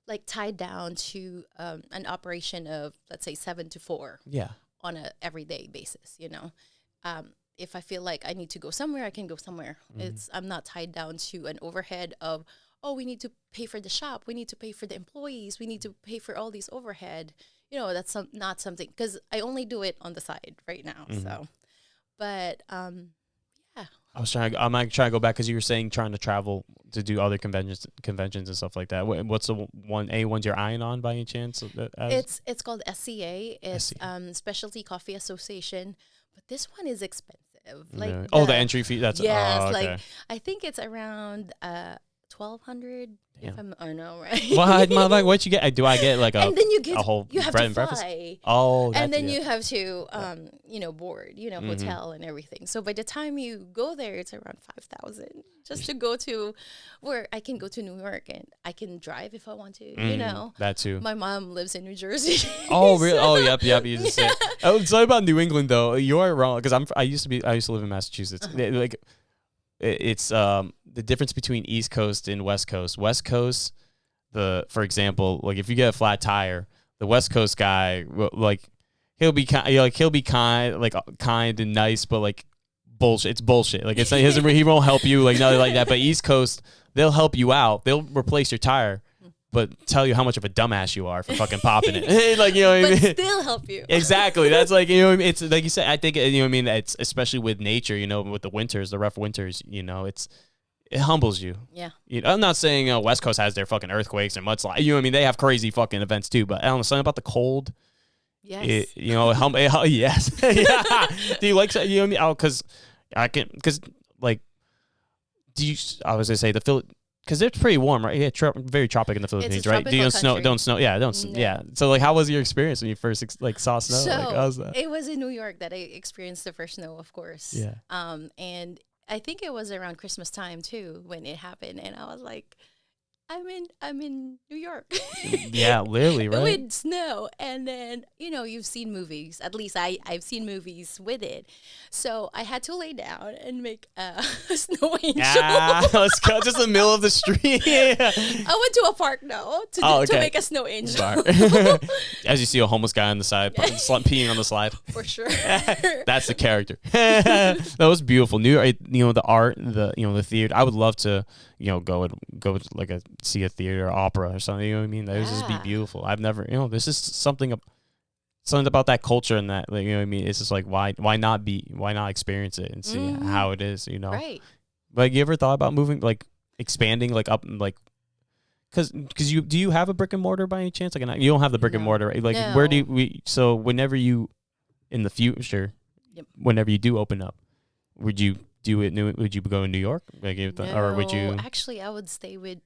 like tied down to an operation of, let's say, 7 to 4 Yeah. on a everyday basis. You know, if I feel like I need to go somewhere, I can go somewhere. I'm not tied down to an overhead of, oh, we need to pay for the shop, we need to pay for the employees, we need to pay for all these overhead. You know, that's not something, because I only do it on the side right now. So, but yeah. I'm like trying to go back because you were saying trying to travel to do other conventions and stuff like that. What's the ones you're eyeing on by any chance? It's called SCA. It's SCA. Specialty Coffee Association, but this one is expensive. Like Really? The entry fee. That's yes, oh, okay. like I think it's around 1,200. Yeah. I know, right? What you get? Do I get like and then you get a whole you have bread to and breakfast? fly. Oh, And then yeah. you have to, board, hotel and everything. So by the time you go there, it's around 5,000 just to go to where I can go to New York and I can drive if I want to. You know, that too. my mom lives in New Jersey. Oh, really? Oh, yep. You just said. Oh, sorry about New England though. You are wrong because I used to live in Massachusetts. Like, it's the difference between East Coast and West Coast. West Coast, for example, like if you get a flat tire, the West Coast guy like he'll be kind and nice, but like bullshit. It's bullshit. Like it's not, he won't help you like nothing like that. But East Coast, they'll help you out. They'll replace your tire, but tell you how much of a dumbass you are for fucking popping it. Like, you know what I but mean? still help you. Exactly. That's like, you know what I mean? It's like you said, I think, you know what I mean? It's especially with nature, you know, with the winters, the rough winters, you know, it humbles you. Yeah. You know, I'm not saying West Coast has their fucking earthquakes and mudslides. You know what I mean? They have crazy fucking events too, but I don't know, something about the cold. Yes. Yes. Yeah. Do you like, you know what I mean? Oh, because like, I was going to say because it's pretty warm, right? Yeah, very tropic in the Philippines, right? Do you tropical country. don't snow? Yeah, No. yeah. So like, how was your experience when you first saw snow? So Like, how was that? it was in New York that I experienced the first snow, of course. Yeah. And I think it was around Christmas time too when it happened, and I was like, I'm in New York. Yeah, literally, right? With snow. And then, you've seen movies. At least I've seen movies with it. So I had to lay down and make a snow angel. Let's go. Just in the middle of the street. Yeah. I went to a park now to make a snow angel. Smart. As you see a homeless guy on the side, peeing on the slide. For sure. That's the character. That was beautiful. The art, the theater. I would love to, go to like see a theater or opera or something. You know what I mean? That would just be beautiful. I've never, this is something about that culture and that, like, you know what I mean? It's just like, why not experience it and see how it is, Right. Like, you ever thought about moving, like expanding, like up, like, because do you have a brick and mortar by any chance? Like, you don't have the brick and No. mortar, right? Like, No. where do we? So whenever you in the future, Yep. whenever you do open up, would you do it? Would you go in New York, like, or would you? Actually, I would stay with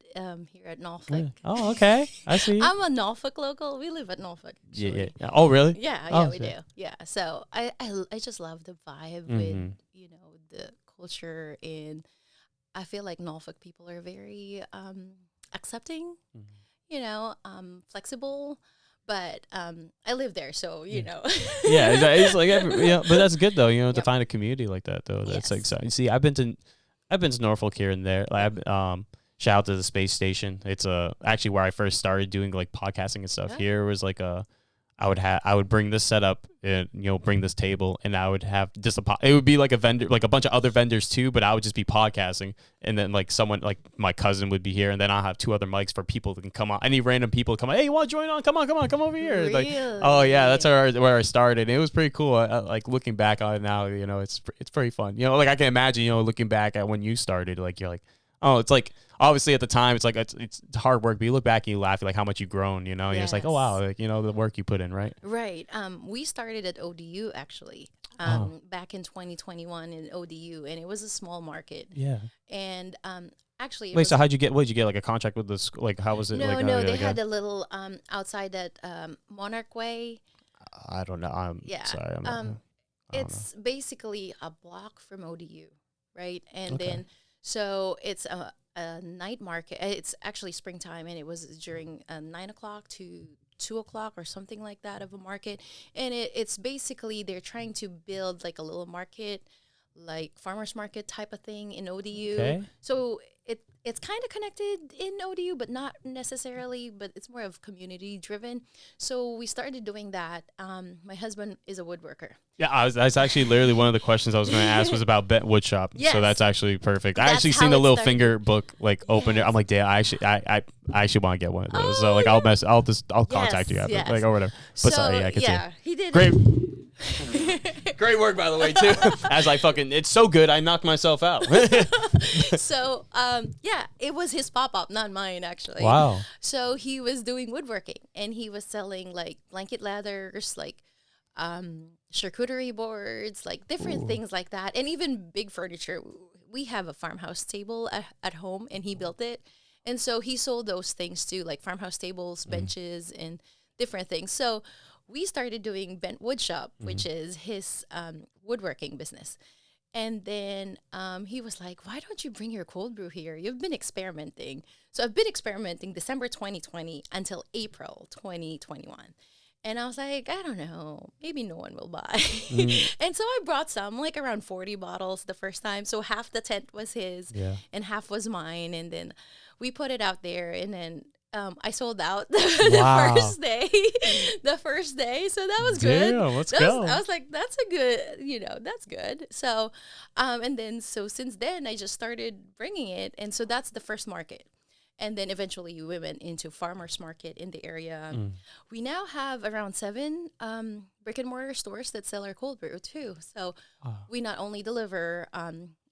here at Norfolk. Oh, okay. I see. I'm a Norfolk local. We live at Norfolk. Yeah. Oh, really? Yeah, we shit. do. Yeah. So I just love the vibe Mhm. with, the culture, and I feel like Norfolk people are very accepting, flexible. But I live there, so Yeah, it's like but that's good though. To Yep. find a community like that though. That's like, Yes. so, see, I've been to Norfolk here and there. Like, shout out to the space station. It's actually where I first started doing like podcasting and stuff. Yeah. Here was like I would bring this setup and bring this table, and I would have just it would be like a vendor, like a bunch of other vendors too, but I would just be podcasting, and then like someone, like my cousin, would be here, and then I'll have 2 other mics for people that can come on, any random people come on. Hey, you want to join on? Come on, come over here. Like, oh yeah, that's where I started. It was pretty cool. Like, looking back on it now, it's pretty fun. Like, I can imagine, looking back at when you started, like, you're like, oh, it's like, obviously at the time it's like it's hard work, but you look back and you laugh, you're like, how much you've grown, and you're just like, oh wow, like, the work you put in, right? Right. We started at ODU actually. Back in 2021 in ODU, and it was a small market. Yeah. And actually, Wait, so what did you get, like, a contract with the school? Like, how was it? No, they had a little outside that Monarch Way. I don't know. I'm sorry. I don't It's basically a block from ODU, right? And Okay. then so it's a night market. It's actually springtime, and it was during 9 o'clock to 2 o'clock or something like that of a market. And it's basically they're trying to build like a little market, like farmers market type of thing in ODU. Okay. So it's kind of connected in ODU, but not necessarily, but it's more of community driven. So we started doing that. My husband is a woodworker. Yeah, that's actually literally one of the questions I was going to ask was about wood shop. Yes. So that's actually perfect. I That's actually how seen the it little started. finger book, like, open it. I'm like, damn, I actually want to get one of those. So, like, I'll contact you after, yes. like, or whatever. But So sorry, I can yeah, he did. Great. Great work, by the way, too. As it's so good, I knocked myself out. So yeah, it was his pop up, not mine actually. Wow. So he was doing woodworking, and he was selling like blanket ladders, like charcuterie boards, like different things like that, and even big furniture. We have a farmhouse table at home, and he built it, and so he sold those things too, like farmhouse tables, benches, and different things. So we started doing Bent Wood Shop, which is his woodworking business. And then he was like, why don't you bring your cold brew here? You've been experimenting. So I've been experimenting December 2020 until April 2021. And I was like, I don't know, maybe no one will buy. And so I brought some, like around 40 bottles the first time. So half the tent was his and half was mine. And then we put it out there, and then I sold out Wow. the first day. So that was good. Damn, let's go. I was like, that's a good, that's good. So, and then, so since then I just started bringing it. And so that's the first market. And then eventually we went into farmers market in the area. We now have around 7 brick and mortar stores that sell our cold brew too. So we not only deliver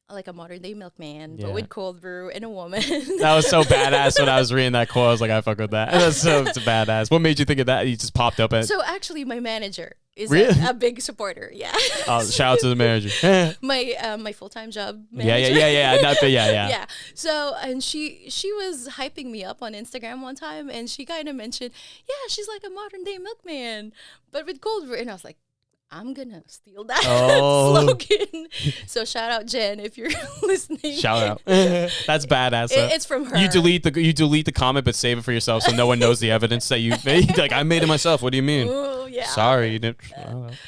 like a modern day milkman, but with cold brew and a woman. That was so badass when I was reading that quote. I was like, I fuck with that. That's so badass. What made you think of that? You just popped up at. So actually, my manager is Really? a big supporter. Yeah. Shout out to the manager. My full time job manager. Yeah. Yeah. So, and she was hyping me up on Instagram one time, and she kind of mentioned, yeah, she's like a modern day milkman, but with cold brew. And I was like, I'm gonna steal that slogan. So shout out Jen if you're listening. Shout out. That's badass. It's from her. You delete the comment, but save it for yourself so no one knows the evidence that you made. Like, I made it myself. What do you mean? Ooh, yeah. Sorry, you didn't.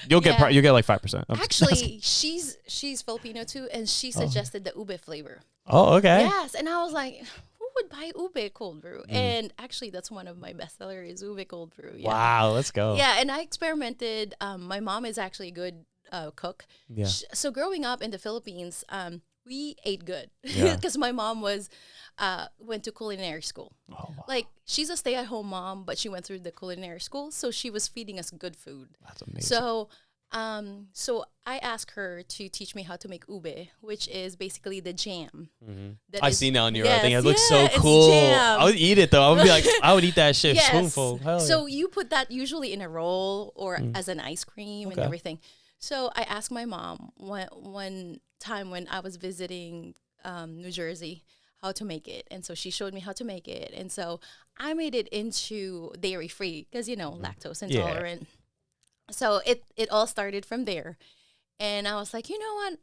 You'll get like 5%. Actually, she's Filipino too, and she suggested the ube flavor. Oh, okay. Yes, and I was like, who would buy ube cold brew? And actually, that's one of my bestsellers is ube cold brew. Yeah. Wow, let's go. Yeah, and I experimented. My mom is actually a good cook. Yeah. So growing up in the Philippines, we ate good Yeah. because my mom went to culinary school. Oh, wow. Like, she's a stay-at-home mom, but she went through the culinary school, so she was feeding us good food. That's amazing. So So I asked her to teach me how to make ube, which is basically the jam. I seen that on your yes, thing. It looks yeah, so cool. Jam. I would eat it though. I would be like, I would eat that shit Yes. spoonful. Hell So you put that usually in a roll or Mm. as an ice cream and Okay. everything. So I asked my mom one time when I was visiting New Jersey how to make it. And so she showed me how to make it. And so I made it into dairy free because, lactose Yeah. intolerant. So it all started from there. And I was like, you know what?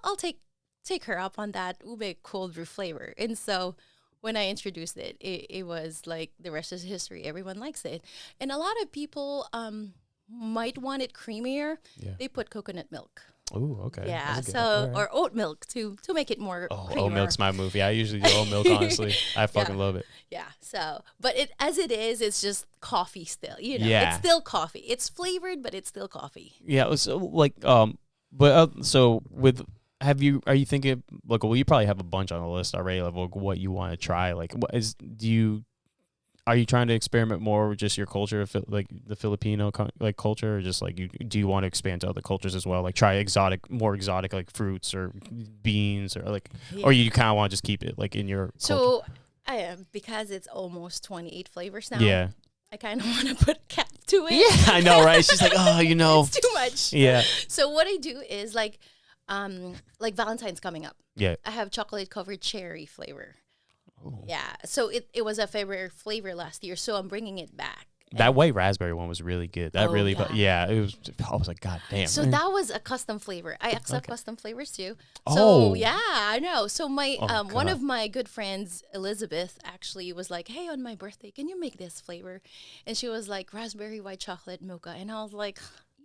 I'll take her up on that ube cold brew flavor. And so when I introduced it was like the rest is history. Everyone likes it. And a lot of people might want it creamier. Yeah. They put coconut milk. Ooh, okay. Yeah, That's good. so All right. or oat milk to make it more Oh, creamer. oat milk's my movie. I usually do oat milk, honestly. I fucking love it. Yeah. So, but it's just coffee still. Yeah. It's still coffee. It's flavored, but it's still coffee. Yeah, so like so with are you thinking like, well, you probably have a bunch on the list already of like, what you want to try, like are you trying to experiment more with just your culture, like the Filipino like culture, or just like do you want to expand to other cultures as well, like try more exotic like fruits or beans or like, or you kind of want to just keep it like in your culture? So I am, because it's almost 28 flavors now. Yeah. I kind of want to put a cap to it. Yeah, I know, right? She's like, oh, it's too much. Yeah. So what I do is like Valentine's coming up. Yeah. I have chocolate covered cherry flavor. Ooh. Yeah. So it was a favorite flavor last year, so I'm bringing it back. That white raspberry one was really good. That really, yeah. but yeah, it was. I was like, God damn. So that was a custom flavor. I accept custom flavors too. Oh. So yeah, I know. So my one God. of my good friends, Elizabeth, actually was like, "Hey, on my birthday, can you make this flavor?" And she was like, "Raspberry white chocolate mocha." And I was like,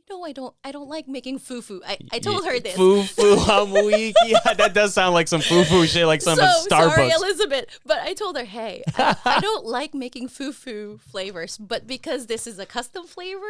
"No, I don't like making fufu." I told her this. Fufu, I'm weak. Yeah, that does sound like some fufu shit, like some at Starbucks. Sorry, Elizabeth, but I told her, hey, I don't like making fufu flavors, but because this is a custom flavor,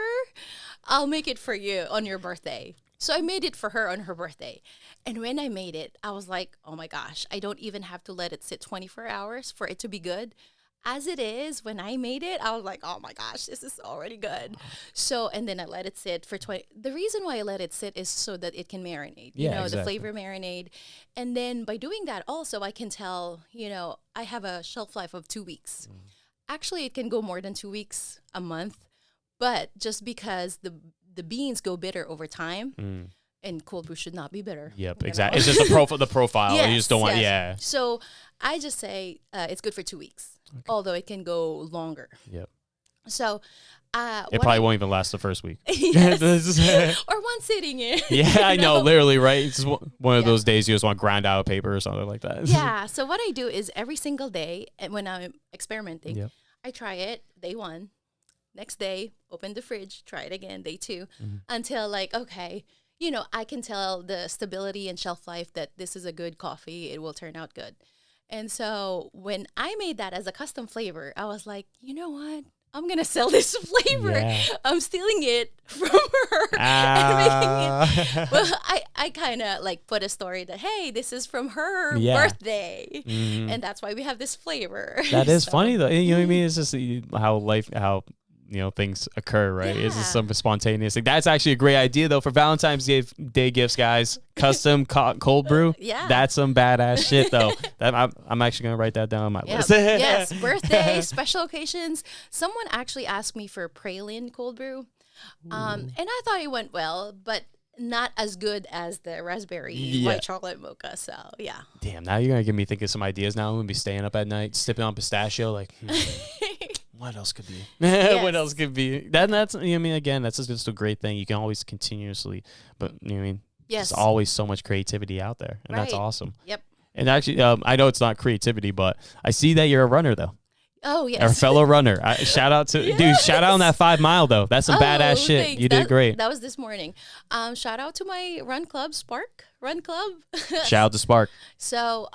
I'll make it for you on your birthday. So I made it for her on her birthday. And when I made it, I was like, oh my gosh, I don't even have to let it sit 24 hours for it to be good. As it is, when I made it, I was like, oh my gosh, this is already good. So, and then I let it sit for 20. The reason why I let it sit is so that it can marinate, Yeah, the exactly. flavor marinade. And then by doing that also, I can tell, I have a shelf life of 2 weeks. Actually, it can go more than 2 weeks, a month. But just because the beans go bitter over time, and cold brew should not be bitter. Yep, exactly. It's just the profile. You just don't want, yeah. So I just say it's good for 2 weeks, although it can go longer. Yep. So It probably won't even last the first week. Yes. Or one sitting in. Yeah, I know, literally, right? It's just one of those days you just want to grind out a paper or something like that. Yeah. So what I do is every single day, and when I'm experimenting, Yep. I try it day 1. Next day, open the fridge, try it again, day 2, until like, okay, I can tell the stability and shelf life that this is a good coffee. It will turn out good. And so when I made that as a custom flavor, I was like, you know what? I'm going to sell this flavor. Yeah. I'm stealing it from her and making it. Well, I kind of like put a story that, hey, this is from her birthday. And that's why we have this flavor. That is funny, though. You know what I mean? It's just how things occur, right? It's just some spontaneous thing. That's actually a great idea, though, for Valentine's Day gifts, guys. Custom cold brew. Yeah. That's some badass shit, though. I'm actually going to write that down on my list. Yes, birthdays, special occasions. Someone actually asked me for praline cold brew. And I thought it went well, but not as good as the raspberry white chocolate mocha. So, yeah. Damn, now you're going to give me thinking some ideas now. I'm going to be staying up at night, sipping on pistachio, like... What else could be? What else could be? That's, again, that's just a great thing. You can always continuously, but there's always so much creativity out there, and that's awesome. Yep. And actually, I know it's not creativity, but I see that you're a runner, though. Oh, yes. Or a fellow runner. Shout out to, dude, shout out on that 5 mile, though. That's some badass shit. Thanks. You did great. That was this morning. Shout out to my run club, Spark Run Club. Shout out to Spark. So,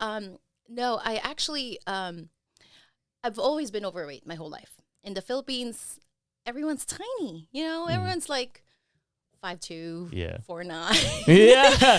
no, I actually, I've always been overweight my whole life. In the Philippines, everyone's tiny, everyone's like 5'2", Yeah. 4'9". Yeah.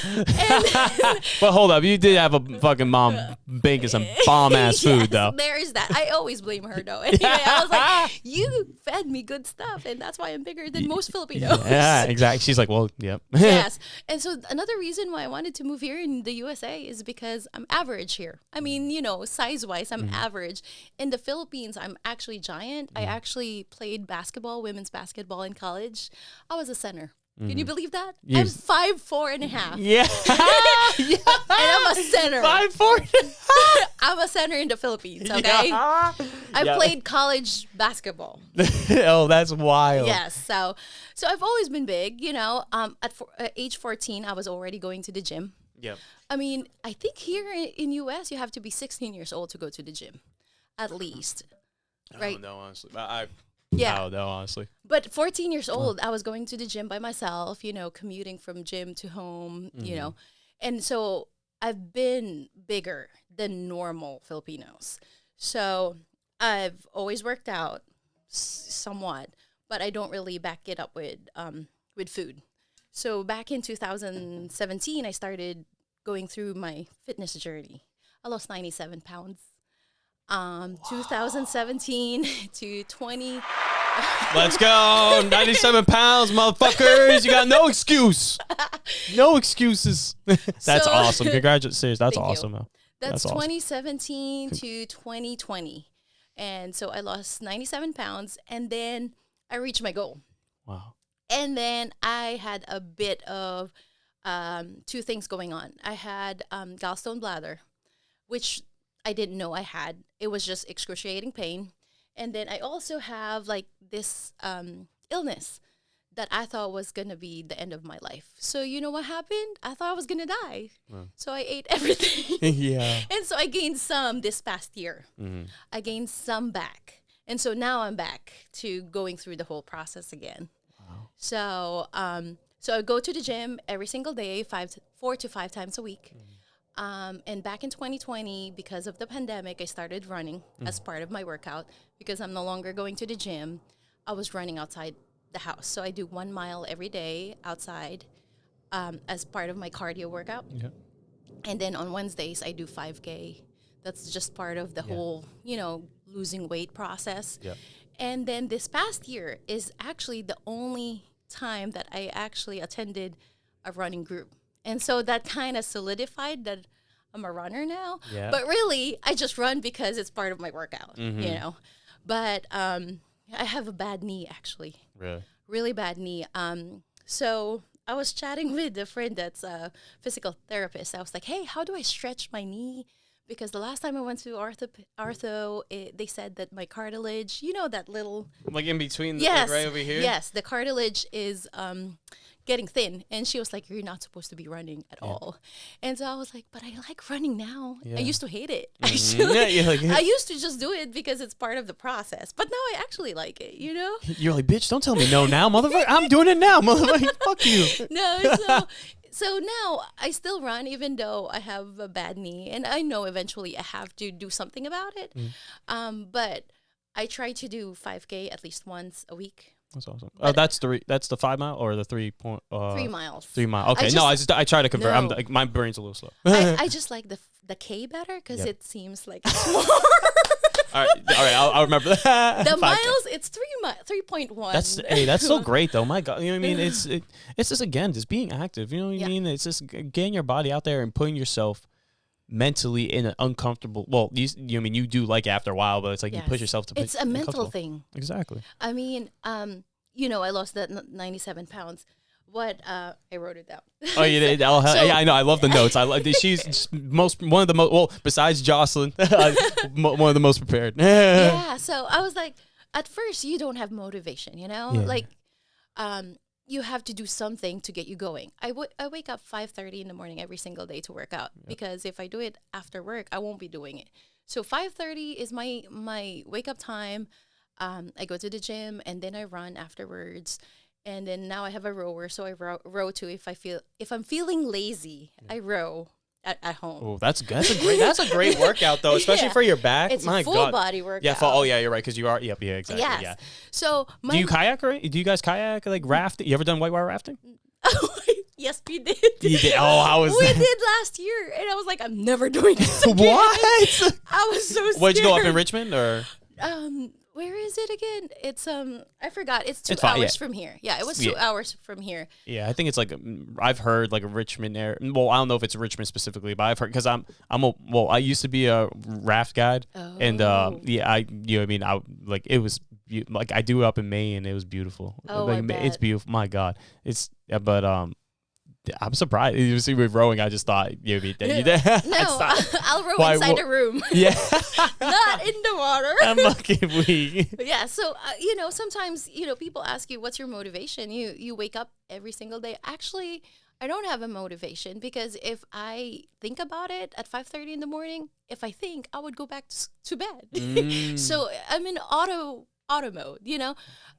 But hold up, you did have a fucking mom baking some bomb ass food though. There is that. I always blame her though. Anyway, I was like, you fed me good stuff, and that's why I'm bigger than most Filipinos. Yeah, exactly. She's like, well, yep. Yes. And so another reason why I wanted to move here in the USA is because I'm average here. I mean, size-wise, I'm average. In the Philippines, I'm actually giant. I actually played basketball, women's basketball in college. I was a center. Can you believe that? I'm 5'4.5". Yeah. And I'm a center. 5'4". I'm a center in the Philippines, okay? Yeah. I played college basketball. Oh, that's wild. Yes. So I've always been big, at age 14, I was already going to the gym. Yep. I mean, I think here in US, you have to be 16 years old to go to the gym, at least. I Right? don't know, honestly. I Yeah. don't know, honestly. But 14 years old, I was going to the gym by myself, commuting from gym to home, And so I've been bigger than normal Filipinos. So I've always worked out somewhat, but I don't really back it up with food. So back in 2017, I started going through my fitness journey. I lost 97 pounds. 2017 to 20. Let's go. 97 pounds, motherfuckers. You got no excuse. No excuses. That's So- awesome. Congratulations. That's Thank you. awesome, though. That's awesome. 2017 to 2020. And so I lost 97 pounds, and then I reached my goal. Wow. And then I had a bit of two things going on. I had gallstone bladder, which I didn't know I had. It was just excruciating pain. And then I also have like this illness that I thought was going to be the end of my life. So you know what happened? I thought I was going to die. Wow. So I ate everything. Yeah. And so I gained some this past year. I gained some back. And so now I'm back to going through the whole process again. Wow. So I go to the gym every single day, 4 to 5 times a week. And back in 2020, because of the pandemic, I started running as part of my workout because I'm no longer going to the gym. I was running outside the house. So I do 1 mile every day outside as part of my cardio workout. Yeah. And then on Wednesdays, I do 5K. That's just part of the whole, losing weight process. Yeah. And then this past year is actually the only time that I actually attended a running group. And so that kind of solidified that I'm a runner now. Yeah. But really, I just run because it's part of my workout, But I have a bad knee, actually. Really? Really bad knee. So I was chatting with a friend that's a physical therapist. I was like, hey, how do I stretch my knee? Because the last time I went to ortho, they said that my cartilage, that little... Like in between, Yes, like right over here? Yes, the cartilage is getting thin. And she was like, you're not supposed to be running at all. And so I was like, but I like running now. Yeah. I used to hate it, Yeah, actually. you're like, I used to just do it because it's part of the process. But now I actually like it, You're like, bitch, don't tell me no now, motherfucker. I'm doing it now, motherfucker. Fuck you. No, so now I still run even though I have a bad knee. And I know eventually I have to do something about it. But I try to do 5K at least once a week. That's awesome. That's the 5 mile or the 3 point? 3 miles. 3 mile. Okay, I try to convert. No. My brain's a little slow. I just like the K better because it seems like it's more. All right. I'll remember that. The 5K. miles, it's 3.1. That's so great though. My God, you know what I mean? It's just again just being active. You know what I mean? It's just getting your body out there and putting yourself mentally in an uncomfortable. Well, you do like it after a while, but it's like you push yourself to. It's a mental thing. Exactly. I mean, I lost that 97 pounds. What I wrote it down. Oh, you did? Yeah, I know. I love the notes. I love. She's one of the most. Well, besides Jocelyn, one of the most prepared. Yeah. So I was like, at first, you don't have motivation. You have to do something to get you going. I wake up 5:30 in the morning every single day to work out because if I do it after work, I won't be doing it. So 5:30 is my wake up time. I go to the gym and then I run afterwards. And then now I have a rower, so I row too. If I'm feeling lazy, I row at home. Oh, that's good. That's a great workout though, especially for your back. It's My a full God. body workout. Yeah. Oh, yeah. You're right. Because you are. Yep. Yeah. Exactly. Yes. Yeah. So Do you kayak? Or do you guys kayak like rafting? You ever done whitewater rafting? Yes, we did. You did. Oh, how was we that? did last year, and I was like, I'm never doing this again. What? I was so scared. Where'd you go, up in Richmond or? Where is it again? It's I forgot. It's 2 It's fine, hours yeah. from here. Yeah, it was 2 hours from here. Yeah, I think it's like I've heard like a Richmond area. Well, I don't know if it's Richmond specifically, but I've heard because I used to be a raft guide, and yeah, you know what I mean, I like it was like I do it up in Maine, and it was beautiful. Oh, like, I bet. It's beautiful. My God, it's but I'm surprised. You see, with rowing, I just thought you did. No, I'll row inside a room. Yeah, not in the water. I'm fucking weak. Yeah, so sometimes people ask you what's your motivation. You wake up every single day. Actually, I don't have a motivation because if I think about it at 5:30 in the morning, if I think I would go back to bed. So I'm in auto mode.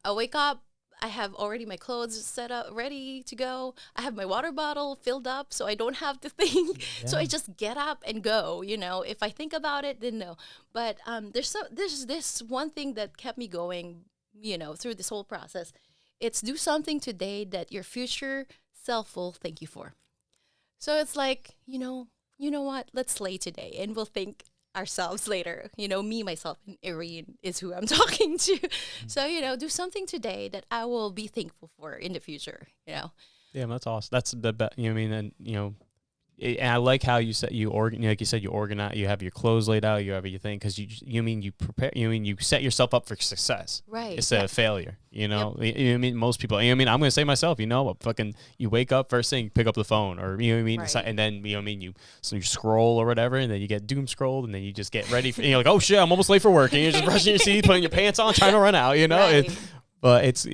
I wake up. I have already my clothes set up, ready to go. I have my water bottle filled up, so I don't have to think. Yeah. So I just get up and go. If I think about it, then no. But there's this one thing that kept me going, through this whole process. It's do something today that your future self will thank you for. So it's like, you know what? Let's slay today, and we'll thank ourselves later. Me, myself, and Erene is who I'm talking to. So, do something today that I will be thankful for in the future, Yeah, that's awesome. That's the best. You know what I mean? And, and I like how you said like you said, you organize, you have your clothes laid out, you have your thing, because you prepare, you set yourself up for success, right? Instead of failure, Yep. You know what I mean? Most people, I'm going to say myself, fucking, you wake up first thing, pick up the phone, or, Right. And then, you scroll or whatever, and then you get doom scrolled, and then you just get ready for, you're like, oh shit, I'm almost late for work, and you're just brushing your teeth, putting your pants on, trying to run out, Right. But it's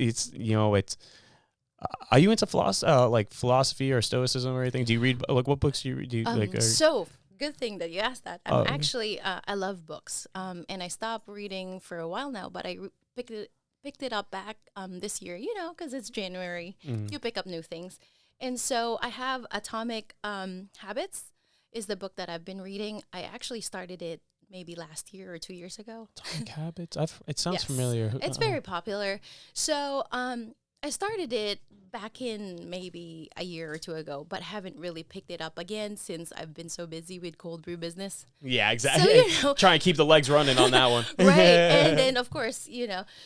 are you into philosophy or stoicism or anything? Do you read what books do you read? So good thing that you asked that. Actually, I love books, and I stopped reading for a while now, but I picked it up back this year. Because it's January, you pick up new things, and so I have Atomic Habits is the book that I've been reading. I actually started it maybe last year or 2 years ago. Atomic Habits. It sounds Yes. familiar. It's very popular. So I started it back in maybe a year or two ago, but haven't really picked it up again since I've been so busy with Cold Brew business. Yeah, exactly. So, try and keep the legs running on that one. Right. And then, of course,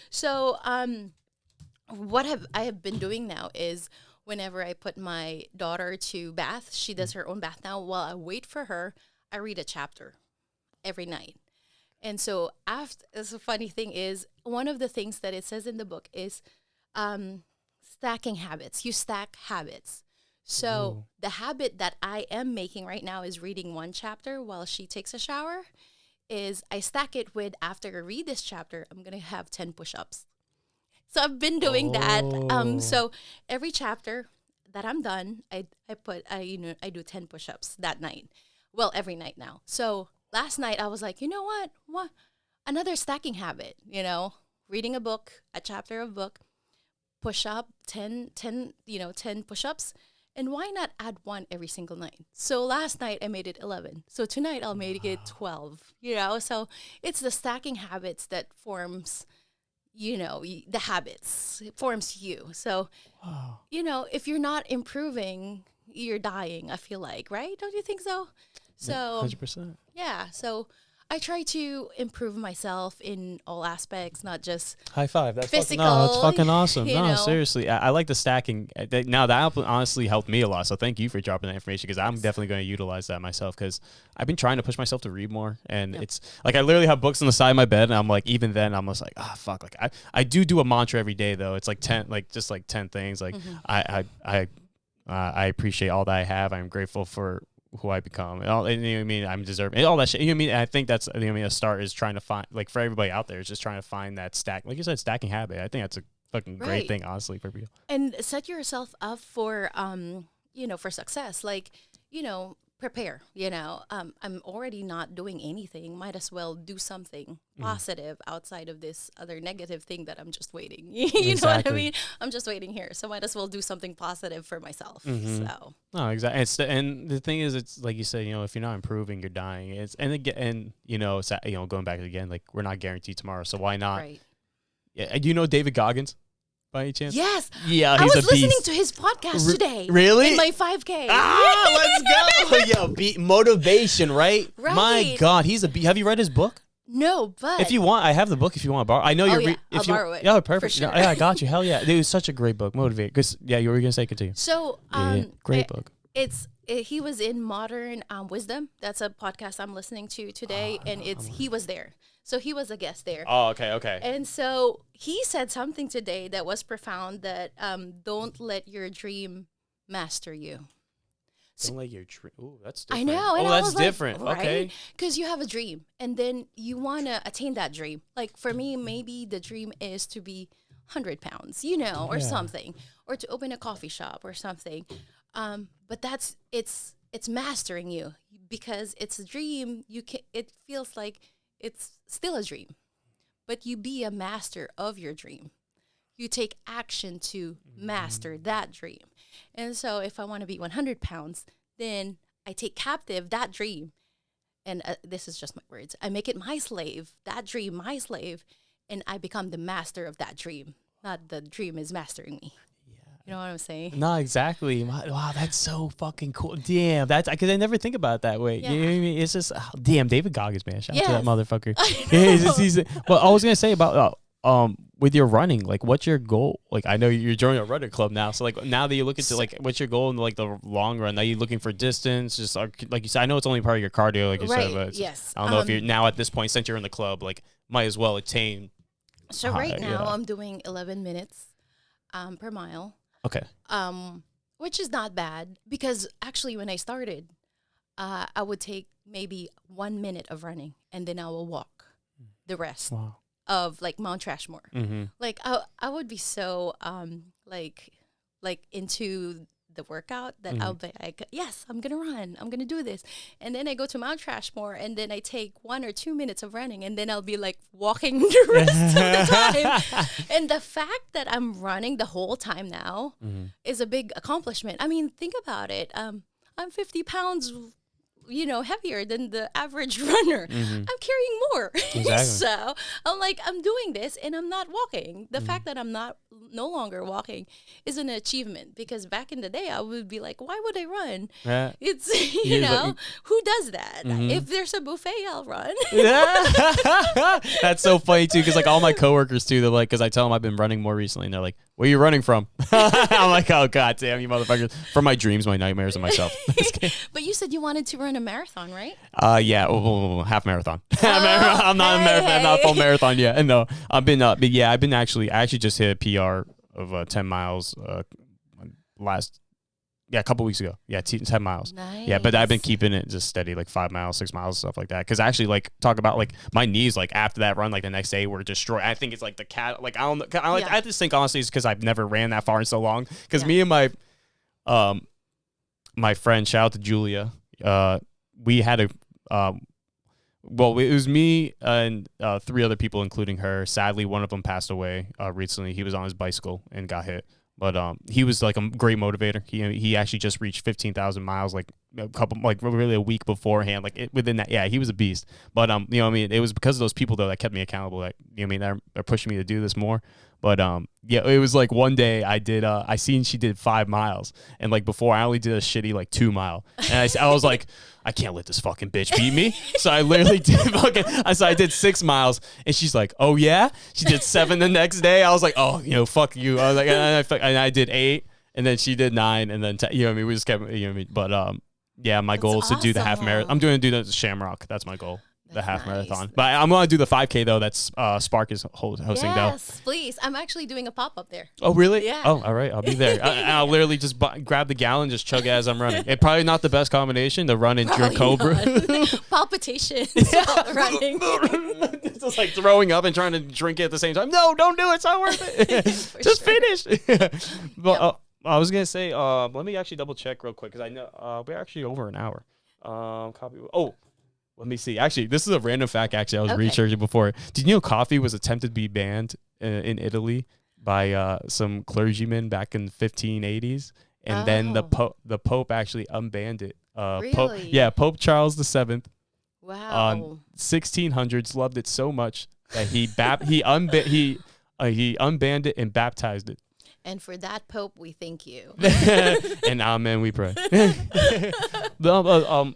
So what I have been doing now is whenever I put my daughter to bath, she does her own bath now. While I wait for her, I read a chapter every night. And so the funny thing is, one of the things that it says in the book is stacking habits. You stack habits. So the habit that I am making right now is reading one chapter while she takes a shower. Is I stack it with, after I read this chapter, I'm going to have 10 push-ups. So I've been doing that. So every chapter that I'm done, I do 10 push-ups that night. Well, every night now. So last night I was like, what? Another stacking habit, reading a book, a chapter of book, push up 10 push-ups, and why not add one every single night? So last night I made it 11. So tonight I'll make it 12, So it's the stacking habits that forms, the habits. It forms you. So, if you're not improving, you're dying, I feel like, right? Don't you think so? So 100%. Yeah. So I try to improve myself in all aspects, not just high five. That's physical. That's fucking awesome. No, know. seriously, I like the stacking. Now that honestly helped me a lot. So thank you for dropping that information, because I'm definitely going to utilize that myself, because I've been trying to push myself to read more, and it's like I literally have books on the side of my bed, and I'm like, even then I'm just like, fuck. Like I do a mantra every day though. It's like 10, like just like 10 things. Like I appreciate all that I have. I'm grateful for who I become, and I mean, I'm deserving, and all that shit. I mean, I think that's, a start is trying to find, like, for everybody out there, is just trying to find that stack, like you said, stacking habit. I think that's a fucking great thing, honestly, for people. And set yourself up for, for success. Like, prepare. You know, I'm already not doing anything. Might as well do something positive outside of this other negative thing that I'm just waiting. You know what I mean? I'm just waiting here, so might as well do something positive for myself. So no, exactly. And the thing is, it's like you said, you know, if you're not improving, you're dying. It's and again, and you know, going back again, like we're not guaranteed tomorrow, so why not? right. Yeah, do you know David Goggins by any chance? Yes. Yeah, I he's was a beast. listening to his podcast today. Really? In my 5K. Let's go. Yo, motivation, right? Right. My God, he's a beast. Have you read his book? No, but If you want, I have the book if you want to borrow. I know you're... yeah, I'll borrow it. Yeah, perfect. For sure. Yeah, I got you. Hell yeah. It was such a great book. Motivate. Because, yeah, you were going to say continue. So, Great book. He was in Modern Wisdom. That's a podcast I'm listening to today, and he was there. So he was a guest there. Oh, okay. And so he said something today that was profound, that don't let your dream master you. Don't let your dream... Ooh, that's I different. know. And oh, I that's was like, different. right? Okay. Because you have a dream, and then you want to attain that dream. Like for me, maybe the dream is to be 100 pounds, you know, or something, or to open a coffee shop or something. But it's mastering you, because it's a dream. It feels like it's still a dream, but you be a master of your dream. You take action to master that dream. And so if I want to be 100 pounds, then I take captive that dream. And this is just my words. I make it my slave, that dream, my slave. And I become the master of that dream. Not the dream is mastering me. You know what I'm saying? No, exactly. Wow, that's so fucking cool. Damn, that's because I never think about it that way. Yeah. You know what I mean? It's just, damn, David Goggins, man. Shout out to that Yes. motherfucker. Well, I was going to say about... with your running, like what's your goal? Like I know you're joining a running club now, so like now that you look into like what's your goal in like the long run? Are you looking for distance? Just like you said, I know it's only part of your cardio, like you said, but yes. I don't know if you're now at this point, since you're in the club, like might as well attain. So right now I'm doing 11 minutes per mile. Okay. Which is not bad, because actually when I started, I would take maybe 1 minute of running, and then I will walk the rest. Wow. Of like Mount Trashmore. Like I would be so like into the workout that I'll be like, yes, I'm gonna run, I'm gonna do this, and then I go to Mount Trashmore, and then I take 1 or 2 minutes of running, and then I'll be like walking the rest of the time. And the fact that I'm running the whole time now is a big accomplishment. I mean, think about it. I'm 50 pounds heavier than the average runner. I'm carrying more. Exactly. So I'm like, I'm doing this and I'm not walking. The fact that I'm no longer walking is an achievement, because back in the day I would be like, why would I run? Yeah. It's, who does that? If there's a buffet, I'll run. Yeah. That's so funny too, because like all my coworkers too, they're like, because I tell them I've been running more recently, and they're like, where are you running from? I'm like, oh god damn, you motherfuckers. From my dreams, my nightmares, and myself. But you said you wanted to run a marathon, right? Yeah, half marathon. I'm not a marathon, I'm not a full marathon yet. And no, I've been but yeah, I actually just hit a PR of 10 miles a couple weeks ago. Yeah, 10 miles. Nice. Yeah, but I've been keeping it just steady, like 5 miles, 6 miles, stuff like that. Because actually, like, talk about like my knees, like after that run, like the next day were destroyed. I think it's like the cat, like I don't know. I just think honestly it's because I've never ran that far in so long. Because me and my friend, shout out to Julia, we had it was me and 3 other people, including her. Sadly, one of them passed away recently. He was on his bicycle and got hit. But he was like a great motivator. He actually just reached 15,000 miles like really a week beforehand. Within that, yeah, he was a beast. But it was because of those people though that kept me accountable. Like they're pushing me to do this more. But yeah, it was like one day I did. I seen she did 5 miles, and like before I only did a shitty like 2 mile, and I was like, I can't let this fucking bitch beat me. So I literally did so I did 6 miles, and she's like, oh yeah, she did 7 the next day. I was like, oh fuck you. I was like, and I did 8, and then she did 9, and then 10, we just kept but yeah, my goal is to do the half marathon. I'm doing the Shamrock. That's my goal. The half marathon. But I'm going to do the 5K, though. That's Spark is hosting, though. Yes, please. I'm actually doing a pop-up there. Oh, really? Yeah. Oh, all right. I'll be there. I'll literally just grab the gallon, just chug it as I'm running. It's probably not the best combination to run and drink Cold Brew. Palpitations while running. It's just like throwing up and trying to drink it at the same time. No, don't do it. It's not worth it. Just finish. But I was going to say, let me actually double check real quick, because I know we're actually over an hour. Coffee. Oh, let me see. Actually, this is a random fact. Actually, I was Okay. researching before. Did you know coffee was attempted to be banned in Italy by some clergymen back in the 1580s, and then the Pope actually unbanned it. Really? Pope Charles VII Wow. 1600s loved it so much that he unbanned it and baptized it. And for that, Pope, we thank you. And amen, we pray. I, you know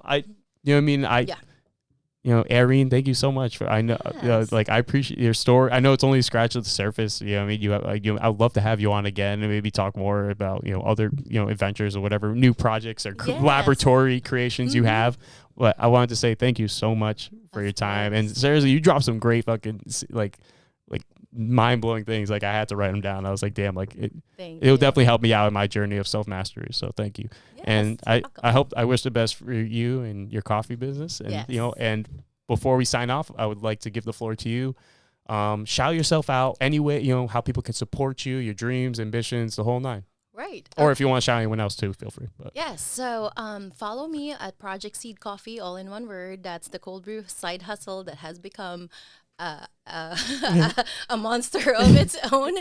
what I mean? Yeah. You know, Erene, thank you so much for. I know, Yes. like I appreciate your story. I know it's only scratched at the surface. You know, what I mean, I'd love to have you on again and maybe talk more about other adventures or whatever new projects or Yes. laboratory creations you have. But I wanted to say thank you so much for your time. And seriously, you dropped some great fucking like mind blowing things. Like I had to write them down. I was like, damn, like it'll definitely help me out in my journey of self mastery. So thank you. Yes, And welcome. I wish the best for you and your coffee business. And Yes. and before we sign off, I would like to give the floor to you. Shout yourself out anyway. How people can support you, your dreams, ambitions, the whole nine. Right. Or if you want to shout anyone else too, feel free. But. Yes. So follow me at Project Seed Coffee, all in one word. That's the cold brew side hustle that has become a monster of its own.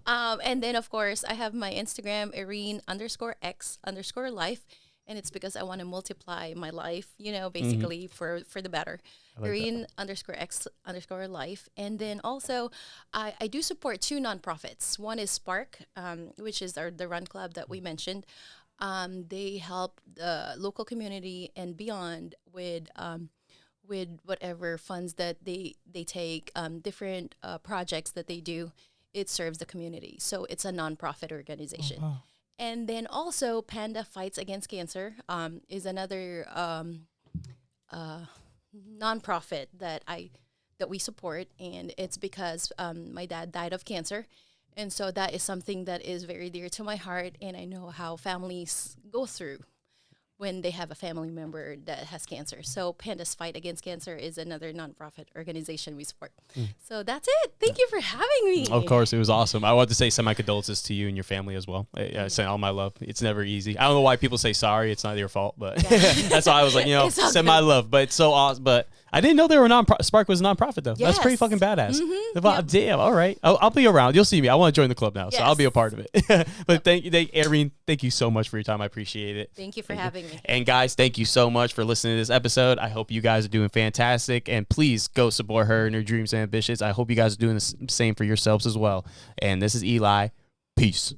And then, of course, I have my Instagram, Erene_X_life. And it's because I want to multiply my life, basically for the better. Like Erene_X_life. And then also, I do support two nonprofits. One is Spark, which is the run club that we mentioned. They help the local community and beyond with whatever funds that they take, different projects that they do. It serves the community. So it's a nonprofit organization. Oh, wow. And then also Panda Fights Against Cancer is another nonprofit that we support, and it's because my dad died of cancer, and so that is something that is very dear to my heart, and I know how families go through when they have a family member that has cancer. So Pandas Fight Against Cancer is another nonprofit organization we support. So that's it. Thank you for having me. Of course, it was awesome. I want to say send my condolences to you and your family as well. I send all my love. It's never easy. I don't know why people say sorry. It's not your fault, but that's why I was like, It's all send my good. love. But it's so awesome. But I didn't know they were Spark was a nonprofit though. That's pretty Yes. fucking badass. Yep. Damn. All right. I'll be around. You'll see me. I want to join the club now, so I'll be a Yes. part of it. But thank you, Erene. Thank you so much for your time. I appreciate it. Thank you for having me. And guys, thank you so much for listening to this episode. I hope you guys are doing fantastic, and please go support her and her dreams and ambitions. I hope you guys are doing the same for yourselves as well. And this is Eli. Peace.